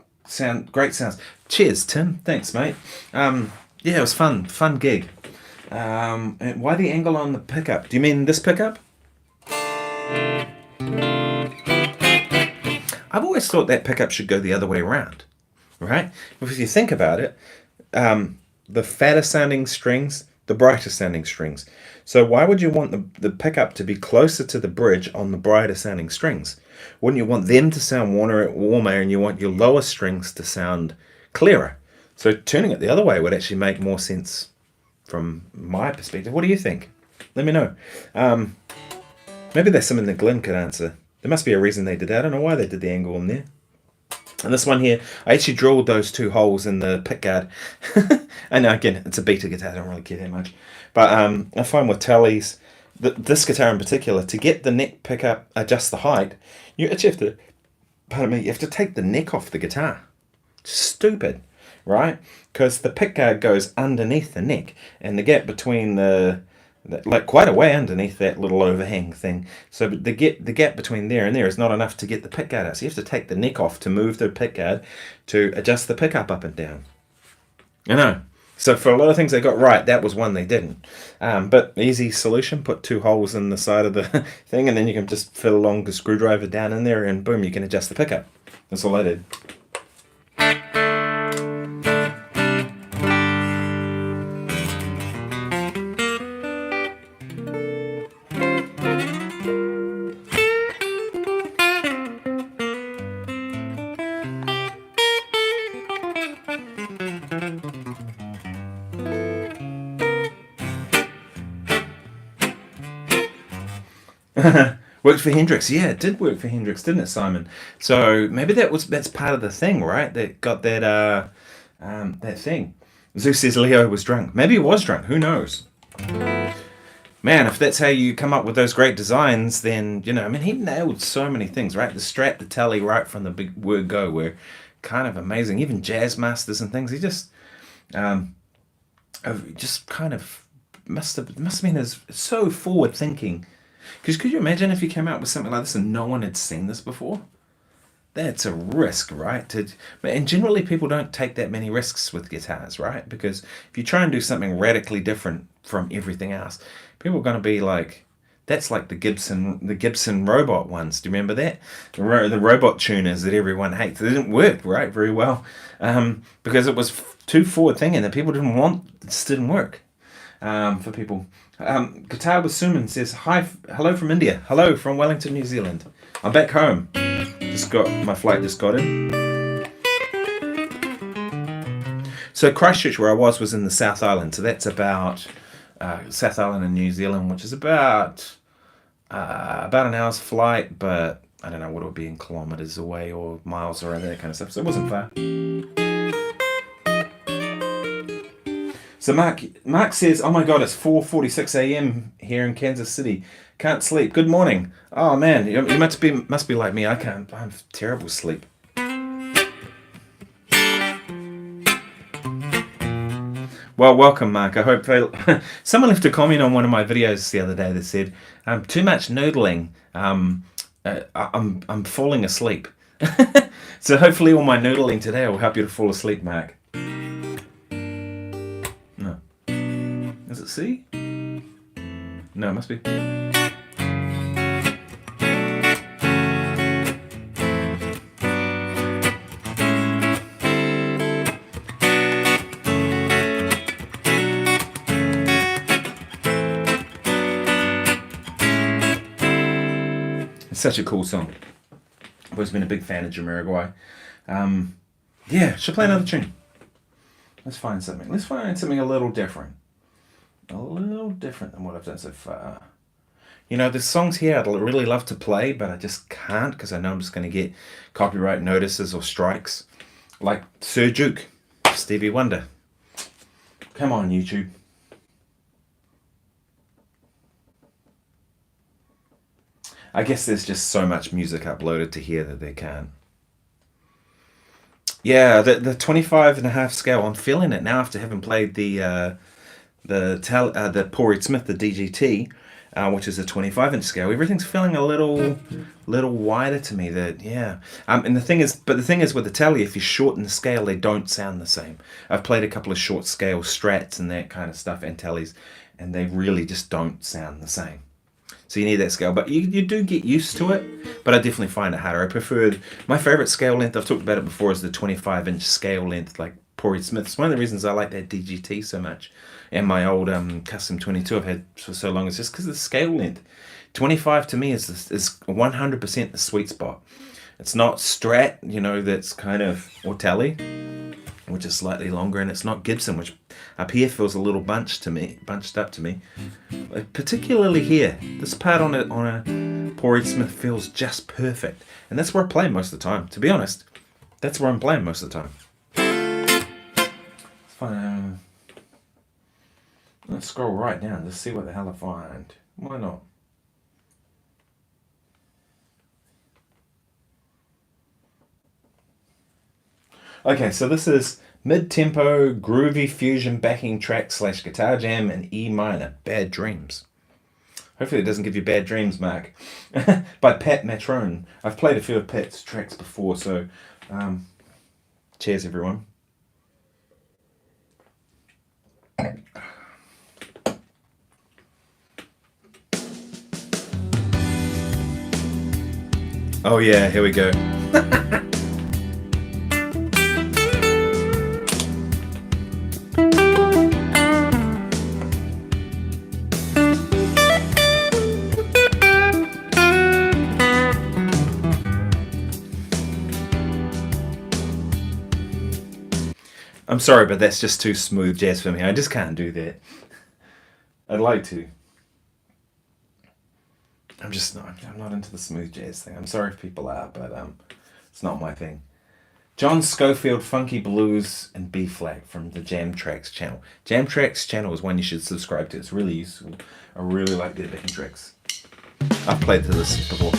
Great sounds. Cheers, Tim. Thanks, mate. Yeah, it was fun gig. And why the angle on the pickup? Do you mean this pickup? I've always thought that pickup should go the other way around, right? If you think about it, the fatter sounding strings, the brighter sounding strings. So why would you want the pickup to be closer to the bridge on the brighter sounding strings? Wouldn't you want them to sound warmer and you want your lower strings to sound clearer? So turning it the other way would actually make more sense from my perspective. What do you think? Let me know. Maybe there's something that Glenn could answer. There must be a reason they did that. I don't know why they did the angle in there. And this one here, I actually drilled those two holes in the pickguard. And again, it's a beta guitar, I don't really care that much. But I find with Tallys, this guitar in particular, to get the neck pickup, adjust the height, you actually have to, you have to take the neck off the guitar. Stupid, right? Because the pickguard goes underneath the neck, and the gap between like quite a way underneath that little overhang thing. So the gap between there and there is not enough to get the pickguard out. So you have to take the neck off to move the pickguard to adjust the pickup up and down. I know. So for a lot of things they got right, that was one they didn't. But easy solution, put two holes in the side of the thing, and then you can just fit a long screwdriver down in there, and boom, you can adjust the pickup. That's all I did. Worked for Hendrix. Yeah, it did work for Hendrix, didn't it, Simon? So maybe that's part of the thing, right? That got that thing. Zeus says Leo was drunk. Maybe he was drunk. Who knows? Man, if that's how you come up with those great designs, then, you know, I mean, he nailed so many things, right? The Strat, the Tally, right from the big word go were kind of amazing. Even Jazz Masters and things. He just kind of must have been so forward thinking. Because could you imagine if you came out with something like this and no one had seen this before? That's a risk, right? And generally people don't take that many risks with guitars, right? Because if you try and do something radically different from everything else, people are going to be like, that's like the Gibson robot ones. Do you remember that? The robot tuners that everyone hates. They didn't work, right, very well. Because it was too forward thinking that people didn't want. It just didn't work for people. Guitar with Suman says, hello from India. Hello from Wellington, New Zealand. I'm back home. My flight just got in. So Christchurch, where I was in the South Island. So that's about South Island in New Zealand, which is about an hour's flight, but I don't know what it would be in kilometres away or miles or that kind of stuff. So it wasn't far. So Mark says, oh my God, it's 4:46 a.m. here in Kansas City. Can't sleep. Good morning. Oh man, you must be like me. I have terrible sleep. Well, welcome, Mark. I hope someone left a comment on one of my videos the other day that said, too much noodling. I'm falling asleep. So hopefully all my noodling today will help you to fall asleep, Mark. No. Is it C? No, it must be. It's such a cool song. I've always been a big fan of Jamiroquai. Yeah, should play another tune. Let's find something. Let's find something a little different. A little different than what I've done so far. You know, there's songs here I'd really love to play, but I just can't because I know I'm just going to get copyright notices or strikes. Like Sir Duke, Stevie Wonder. Come on, YouTube. I guess there's just so much music uploaded to here that they can't. Yeah, the 25.5 scale, I'm feeling it now after having played the the Paul Reed Smith, the DGT, which is a 25-inch scale. Everything's feeling a little wider to me. And the thing is with the Tele, if you shorten the scale, they don't sound the same. I've played a couple of short scale Strats and that kind of stuff and Teles, and they really just don't sound the same. So you need that scale, but you do get used to it. But I definitely find it harder. My favorite scale length, I've talked about it before, is the 25-inch scale length, like Paul Reed Smith. It's one of the reasons I like that DGT so much. And my old Custom 22 I've had for so long is just because of the scale length. 25 to me is 100% the sweet spot. It's not Strat, that's kind of, or Tele, which is slightly longer, and it's not Gibson, which up here feels a little bunched up to me. Particularly here, this part on a Paul Reed Smith feels just perfect, and that's where I play most of the time. To be honest, that's where I'm playing most of the time. It's fun. Let's scroll right down to see what the hell I find. Why not? Okay, so this is mid-tempo, groovy fusion backing track / guitar jam in E minor, Bad Dreams. Hopefully it doesn't give you bad dreams, Mark. By Pat Matrone. I've played a few of Pat's tracks before, so cheers everyone. Oh yeah, here we go. I'm sorry, but that's just too smooth jazz for me. I just can't do that. I'd like to. I'm not into the smooth jazz thing. I'm sorry if people are, but it's not my thing. John Schofield, Funky Blues and B Flat from the Jam Tracks channel. Jam Tracks channel is one you should subscribe to. It's really useful. I really like their backing tracks. I've played to this before.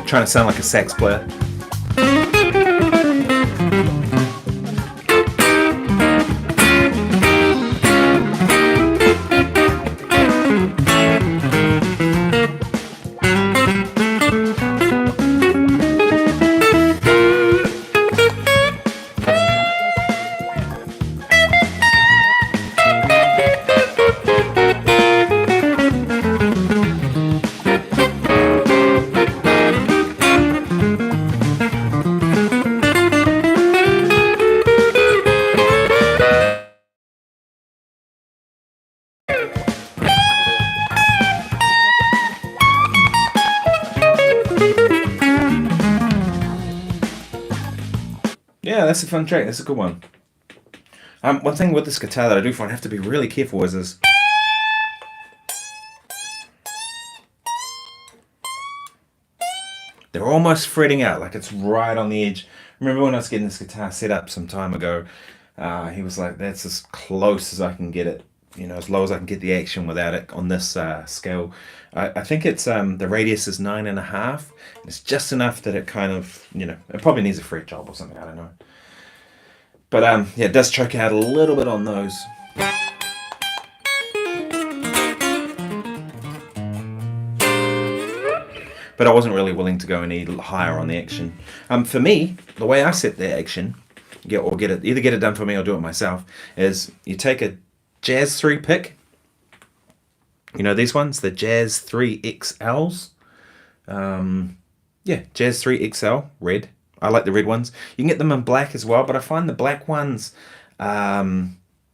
Trying to sound like a sax player. Yeah, that's a fun track. That's a good one. One thing with this guitar that I do find I have to be really careful is they're almost fretting out, like it's right on the edge. Remember when I was getting this guitar set up some time ago, he was like, that's as close as I can get it, as low as I can get the action without it on this scale. I think it's the radius is 9.5. It's just enough that it kind of, it probably needs a fret job or something, I don't know. But yeah, it does choke out a little bit on those. But I wasn't really willing to go any higher on the action. For me, the way I set the action, either get it done for me or do it myself, is you take a Jazz 3 pick. These ones, the Jazz 3 XLs. Yeah, Jazz 3 XL, red. I like the red ones. You can get them in black as well, but I find the black ones,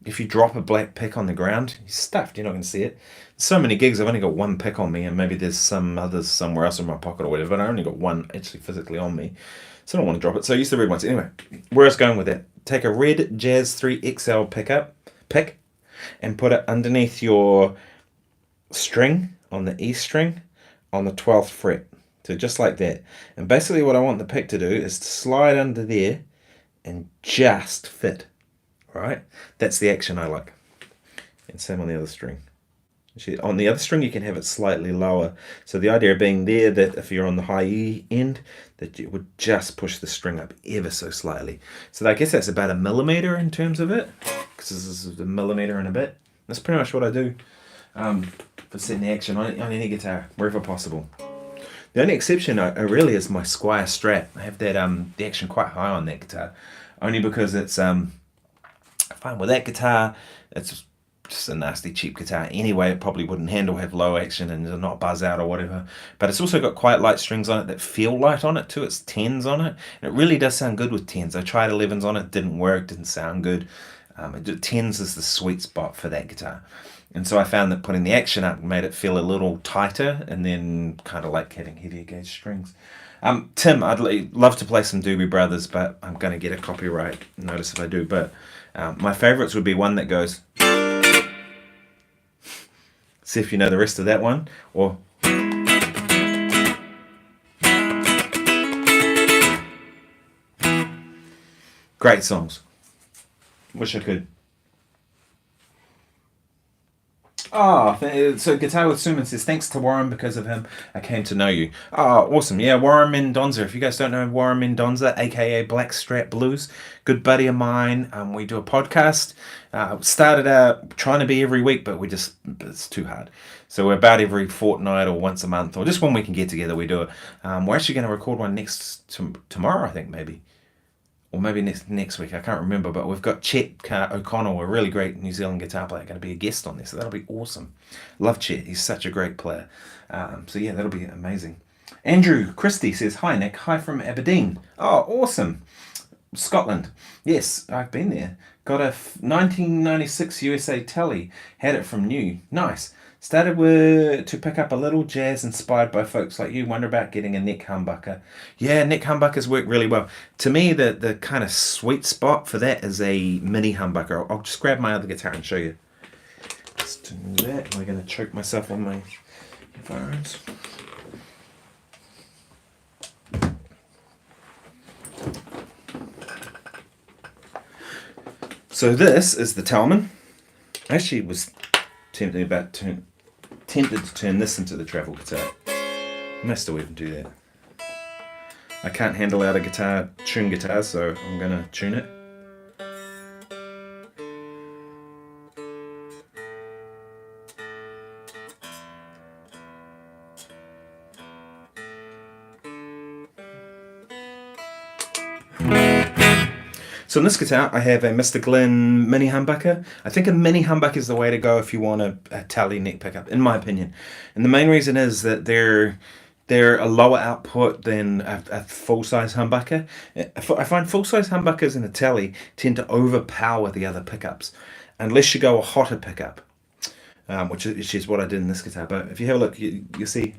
if you drop a black pick on the ground, you're stuffed. You're not going to see it. So many gigs, I've only got one pick on me, and maybe there's some others somewhere else in my pocket or whatever, but I only got one actually physically on me. So I don't want to drop it. So I use the red ones. Anyway, where I was going with that, take a red Jazz 3 XL pick, and put it underneath your string on the E string on the 12th fret. So just like that. And basically what I want the pick to do is to slide under there and just fit. Right? That's the action I like. And same on the other string. On the other string you can have it slightly lower. So the idea being there that if you're on the high E end, that you would just push the string up ever so slightly. So I guess that's about 1 millimeter in terms of it. Because this is 1 millimeter and a bit. That's pretty much what I do for setting the action on any guitar, wherever possible. The only exception I really is my Squier Strat. I have that the action quite high on that guitar. Only because it's I find with that guitar, it's just a nasty cheap guitar anyway. It probably wouldn't have low action and not buzz out or whatever, but it's also got quite light strings on it that feel light on it too. It's 10s on it, and it really does sound good with 10s. I tried 11s on it, didn't work, didn't sound good. 10s is the sweet spot for that guitar, and so I found that putting the action up made it feel a little tighter, and then kind of like having heavier gauge strings. Tim, I'd love to play some Doobie Brothers, but I'm going to get a copyright notice if I do. But my favourites would be one that goes, see if you know the rest of that one, or great songs. Wish I could. So Guitar with Suman says, thanks to Warren, because of him I came to know you. Oh, awesome. Yeah, Warren Mendonza. If you guys don't know Warren Mendonza, aka Blackstrap Blues, good buddy of mine. We do a podcast. Started out trying to be every week, but it's too hard. So we're about every fortnight or once a month, or just when we can get together, we do it. We're actually going to record one tomorrow, I think, maybe. Or maybe next week, I can't remember, but we've got Chet O'Connell, a really great New Zealand guitar player, going to be a guest on this, so that'll be awesome. Love Chet, he's such a great player. So yeah, that'll be amazing. Andrew Christie says, hi Nick, hi from Aberdeen. Oh, awesome. Scotland. Yes, I've been there. Got a 1996 USA Tele, had it from new. Nice. Started to pick up a little jazz inspired by folks like you. Wonder about getting a neck humbucker. Yeah, neck humbuckers work really well. To me, the kind of sweet spot for that is a mini humbucker. I'll just grab my other guitar and show you. Let's do that. I'm going to choke myself on my headphones. So this is the Talman. I actually was tempted to turn this into the travel guitar. I may still even do that. I can't handle out a tune guitar, so I'm gonna tune it. So on this guitar, I have a Mr. Glenn mini humbucker. I think a mini humbucker is the way to go if you want a tally neck pickup, in my opinion. And the main reason is that they're a lower output than a full-size humbucker. I find full-size humbuckers in a tally tend to overpower the other pickups, unless you go a hotter pickup, which is what I did in this guitar. But if you have a look, you see.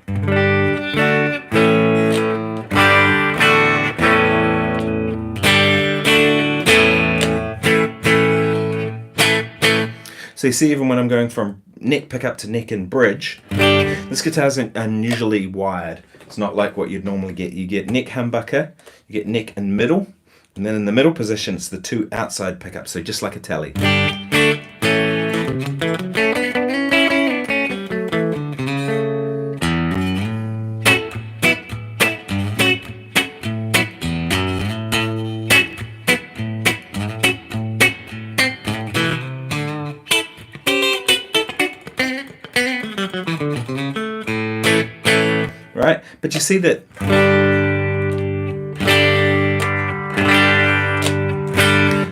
So you see, even when I'm going from neck pickup to neck and bridge, this guitar's unusually wired. It's not like what you'd normally get. You get neck humbucker, you get neck and middle, and then in the middle position it's the two outside pickups, so just like a tally. Right, but you see that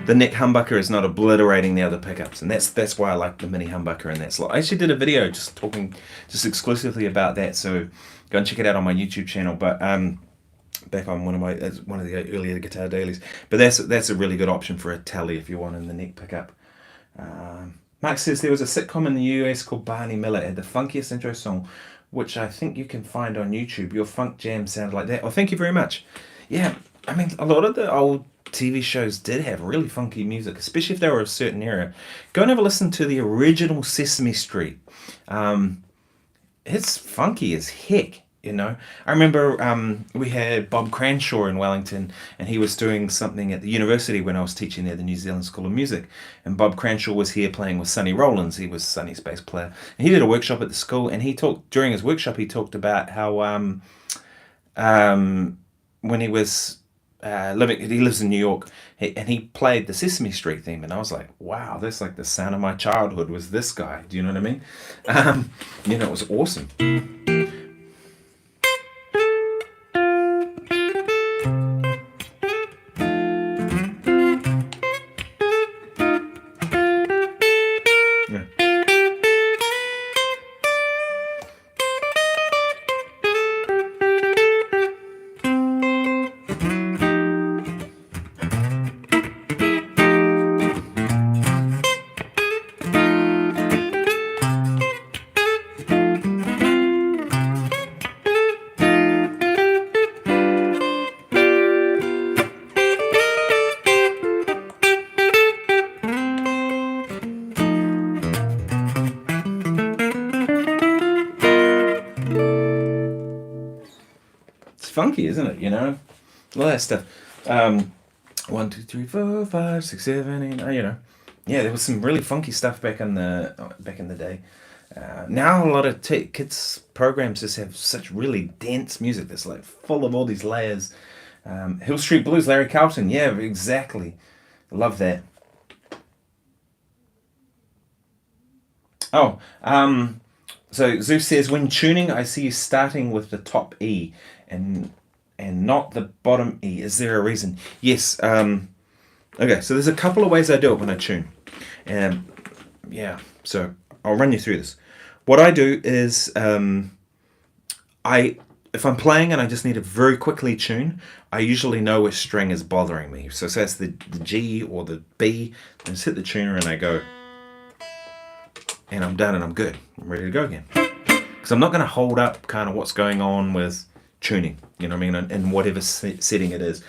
the neck humbucker is not obliterating the other pickups, and that's why I like the mini humbucker in that slot. I actually did a video just talking exclusively about that, so go and check it out on my YouTube channel. But back on one of the earlier guitar dailies. But that's a really good option for a tally if you want in the neck pickup. Mark says there was a sitcom in the US called Barney Miller. It had the funkiest intro song, which I think you can find on YouTube. Your funk jam sounded like that. Oh, thank you very much. Yeah, I mean, a lot of the old TV shows did have really funky music, especially if they were of a certain era. Go and have a listen to the original Sesame Street. It's funky as heck, you know. I remember we had Bob Cranshaw in Wellington, and he was doing something at the university when I was teaching there, the New Zealand School of Music. And Bob Cranshaw was here playing with Sonny Rollins. He was Sonny's bass player. And he did a workshop at the school, and he talked, during his workshop, he talked about how when he was he lives in New York, and he played the Sesame Street theme, and I was like, wow, that's like the sound of my childhood was this guy. Do you know what I mean? You know, it was awesome. Funky, isn't it? You know, all that stuff. 1, 2, 3, 4, 5, 6, 7, 8. You know, yeah, there was some really funky stuff back in the day. Now a lot of kids programs just have such really dense music that's like full of all these layers. Hill Street Blues, Larry Carlton. Yeah, exactly. Love that. Oh, so Zeus says, when tuning, I see you starting with the top E and not the bottom E. Is there a reason? Yes. Okay, so there's a couple of ways I do it when I tune. Yeah, so I'll run you through this. What I do is, if I'm playing and I just need to very quickly tune, I usually know which string is bothering me. So say it's the G or the B, I just hit the tuner and I go, and I'm done and I'm good. I'm ready to go again. Because I'm not going to hold up kind of what's going on with tuning, you know what I mean, in whatever setting it is.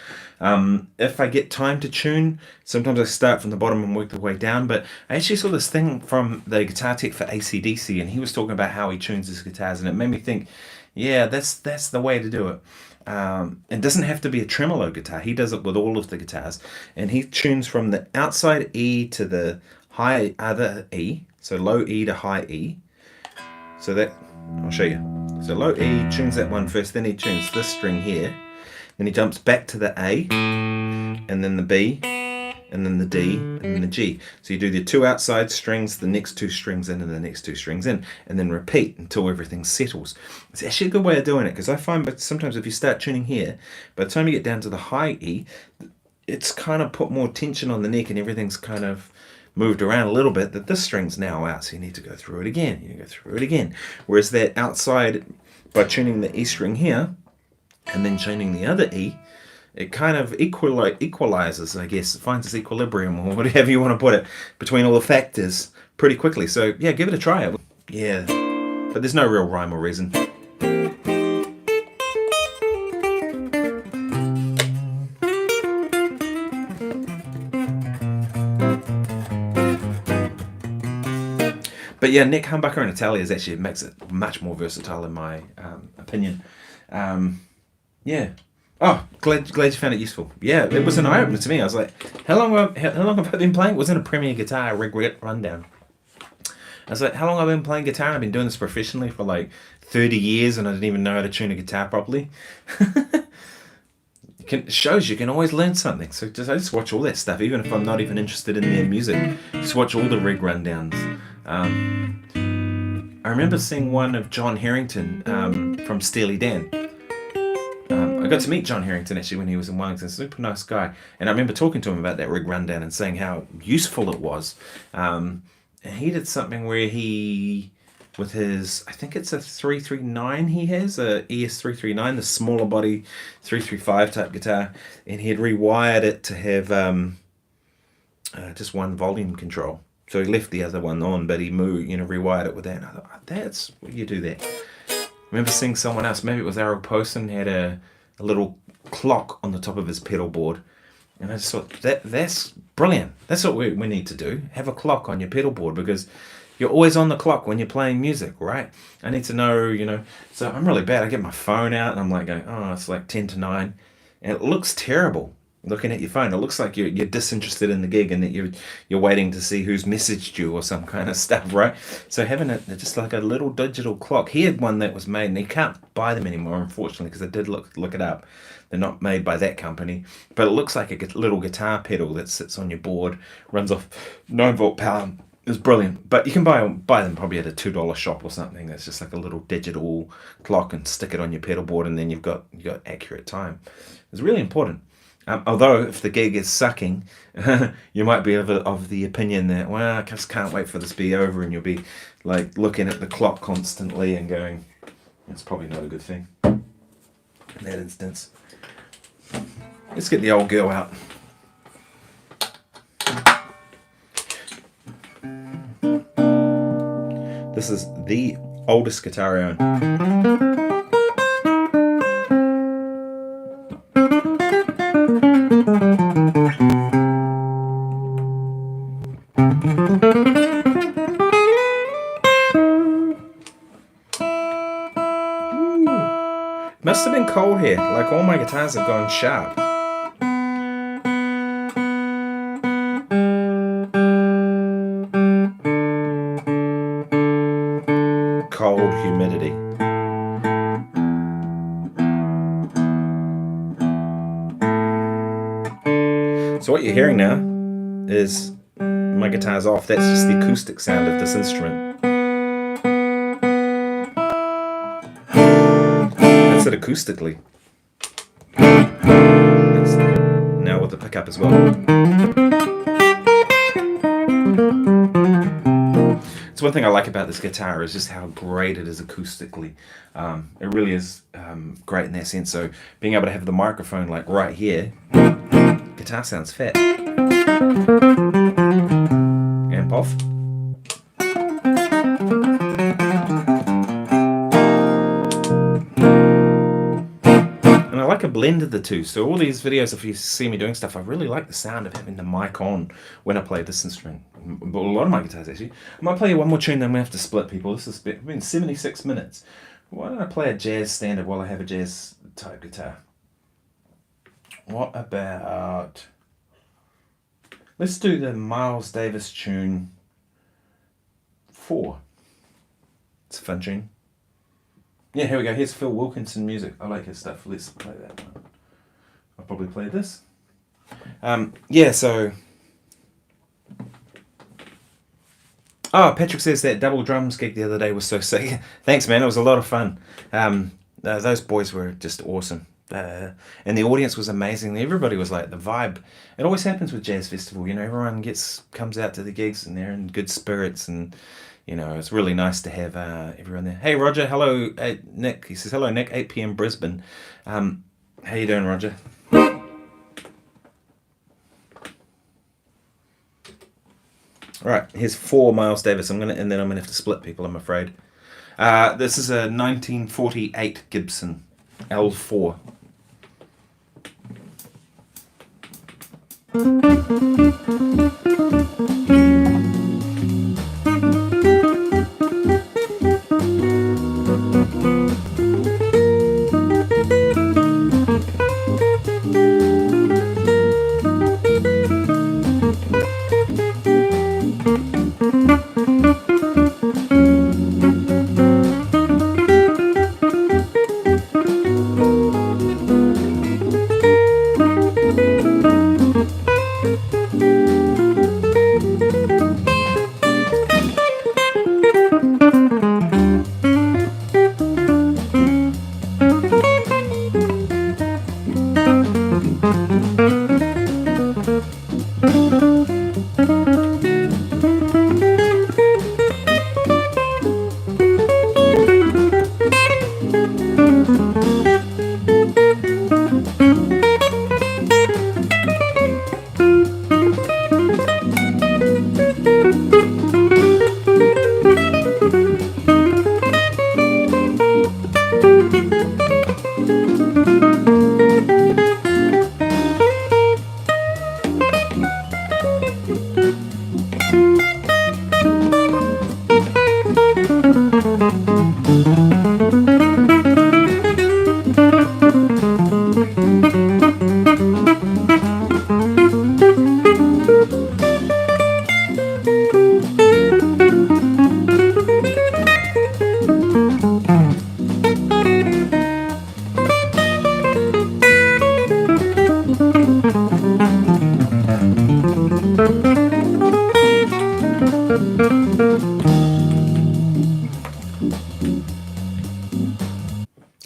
If I get time to tune, sometimes I start from the bottom and work the way down, but I actually saw this thing from the guitar tech for AC/DC, and he was talking about how he tunes his guitars, and it made me think, yeah, that's the way to do it. It doesn't have to be a tremolo guitar. He does it with all of the guitars, and he tunes from the outside E to the high other E, so low E to high E. So that, I'll show you. So low E, tunes that one first, then he tunes this string here, then he jumps back to the A, and then the B, and then the D, and then the G. So you do the two outside strings, the next two strings in, and the next two strings in, and then repeat until everything settles. It's actually a good way of doing it, because I find that sometimes if you start tuning here, by the time you get down to the high E, it's kind of put more tension on the neck and everything's kind of moved around a little bit, that this string's now out, so you need to go through it again. You go through it again. Whereas that outside, by tuning the E string here, and then tuning the other E, it kind of equalizes, I guess. It finds its equilibrium, or whatever you want to put it, between all the factors pretty quickly. So yeah, give it a try. Yeah, but there's no real rhyme or reason. But yeah, Nick Humbucker in Italia actually makes it much more versatile in my opinion. Yeah. Oh, glad you found it useful. Yeah, it was an eye-opener to me. I was like, how long have I been playing? It wasn't a Premier Guitar rig rundown. I was like, how long have I been playing guitar? I've been doing this professionally for like 30 years and I didn't even know how to tune a guitar properly. It shows you can always learn something. So I just watch all that stuff, even if I'm not even interested in their music. Just watch all the rig rundowns. I remember seeing one of John Harrington from Steely Dan. I got to meet John Harrington actually when he was in Wellington. Super nice guy. And I remember talking to him about that rig rundown and saying how useful it was. And he did something where he, with his, I think it's a 339 he has, a ES339, the smaller body 335 type guitar. And he had rewired it to have just one volume control. So he left the other one on, but he moved, rewired it with that. And I thought, that's what you do that. I remember seeing someone else, maybe it was Errol Poston, had a little clock on the top of his pedal board. And I just thought, that's brilliant. That's what we need to do. Have a clock on your pedal board, because you're always on the clock when you're playing music, right? I need to know, so I'm really bad. I get my phone out and I'm like going, oh, it's like 10 to 9. And it looks terrible looking at your phone. It looks like you're disinterested in the gig and that you're waiting to see who's messaged you or some kind of stuff, right? So having it just like a little digital clock. He had one that was made, and he can't buy them anymore, unfortunately, because I did look it up. They're not made by that company, but it looks like a little guitar pedal that sits on your board, runs off 9-volt power. It's brilliant. But you can buy them probably at a $2 shop or something. That's just like a little digital clock, and stick it on your pedal board, and then you've got accurate time. It's really important. Although if the gig is sucking, you might be of the opinion that, well, I just can't wait for this to be over, and you'll be like looking at the clock constantly and going, it's probably not a good thing in that instance. Let's get the old girl out. This is the oldest guitar I own. Must have been cold here, like all my guitars have gone sharp. Cold humidity. So what you're hearing now is my guitar's off. That's just the acoustic sound of this instrument. That's it acoustically. Now with the pickup as well. So one thing I like about this guitar is just how great it is acoustically. It really is great in that sense. So being able to have the microphone like right here, guitar sounds fat. Amp off. And I like a blend of the two. So all these videos, if you see me doing stuff, I really like the sound of having the mic on when I play this instrument. But a lot of my guitars actually. I might play you one more tune, then we have to split, people. This has been 76 minutes. Why don't I play a jazz standard while I have a jazz type guitar? What about... Let's do the Miles Davis tune 4. It's a fun tune. Yeah, here we go. Here's Phil Wilkinson music. I like his stuff. Let's play that one. I'll probably play this. Yeah, so... Oh, Patrick says that double drums gig the other day was so sick. Thanks, man. It was a lot of fun. Those boys were just awesome. And the audience was amazing. Everybody was like, the vibe. It always happens with Jazz Festival. Everyone comes out to the gigs and they're in good spirits. And, it's really nice to have everyone there. Hey, Roger. Hello, Nick. He says, hello, Nick. 8 p.m. Brisbane. How you doing, Roger? All right, here's 4 Miles Davis. And then I'm gonna have to split people, I'm afraid. This is a 1948 Gibson L4.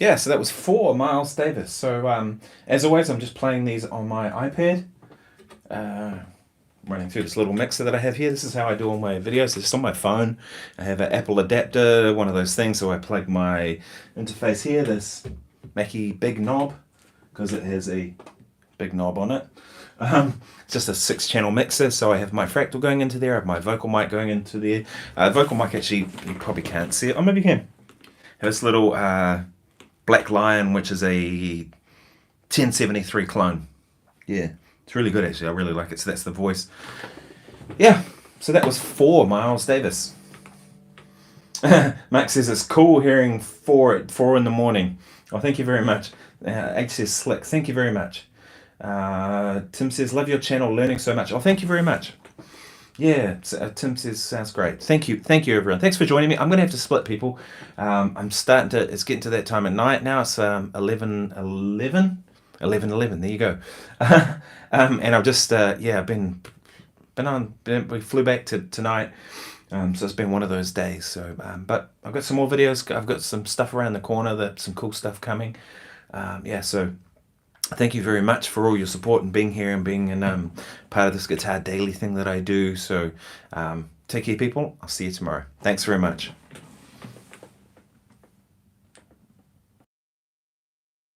yeah, so that was 4 Miles Davis. So as always, I'm just playing these on my iPad. Running through this little mixer that I have here. This is how I do all my videos. It's on my phone. I have an Apple adapter, one of those things, so I plug my interface here, this Mackie big knob, because it has a big knob on it. It's just a 6-channel mixer, so I have my fractal going into there, I have my vocal mic going into there. Vocal mic, actually, you probably can't see it. Oh, maybe you can. Have this little Black Lion, which is a 1073 clone. Yeah. It's really good, actually. I really like it. So that's the voice. Yeah. So that was 4 Miles Davis. Max says it's cool hearing 4 at 4 in the morning. Oh, thank you very much. H says slick. Thank you very much. Tim says love your channel, learning so much. Oh, thank you very much. Yeah. Tim says sounds great. Thank you. Thank you, everyone. Thanks for joining me. I'm going to have to split, people. It's getting to that time at night now. It's 11:11. 11:11. There you go. And I've just we flew back to tonight. So it's been one of those days. So but I've got some more videos. I've got some stuff around the corner, some cool stuff coming. So thank you very much for all your support and being here and being in part of this Guitar Daily thing that I do. So take care, people. I'll see you tomorrow. Thanks very much.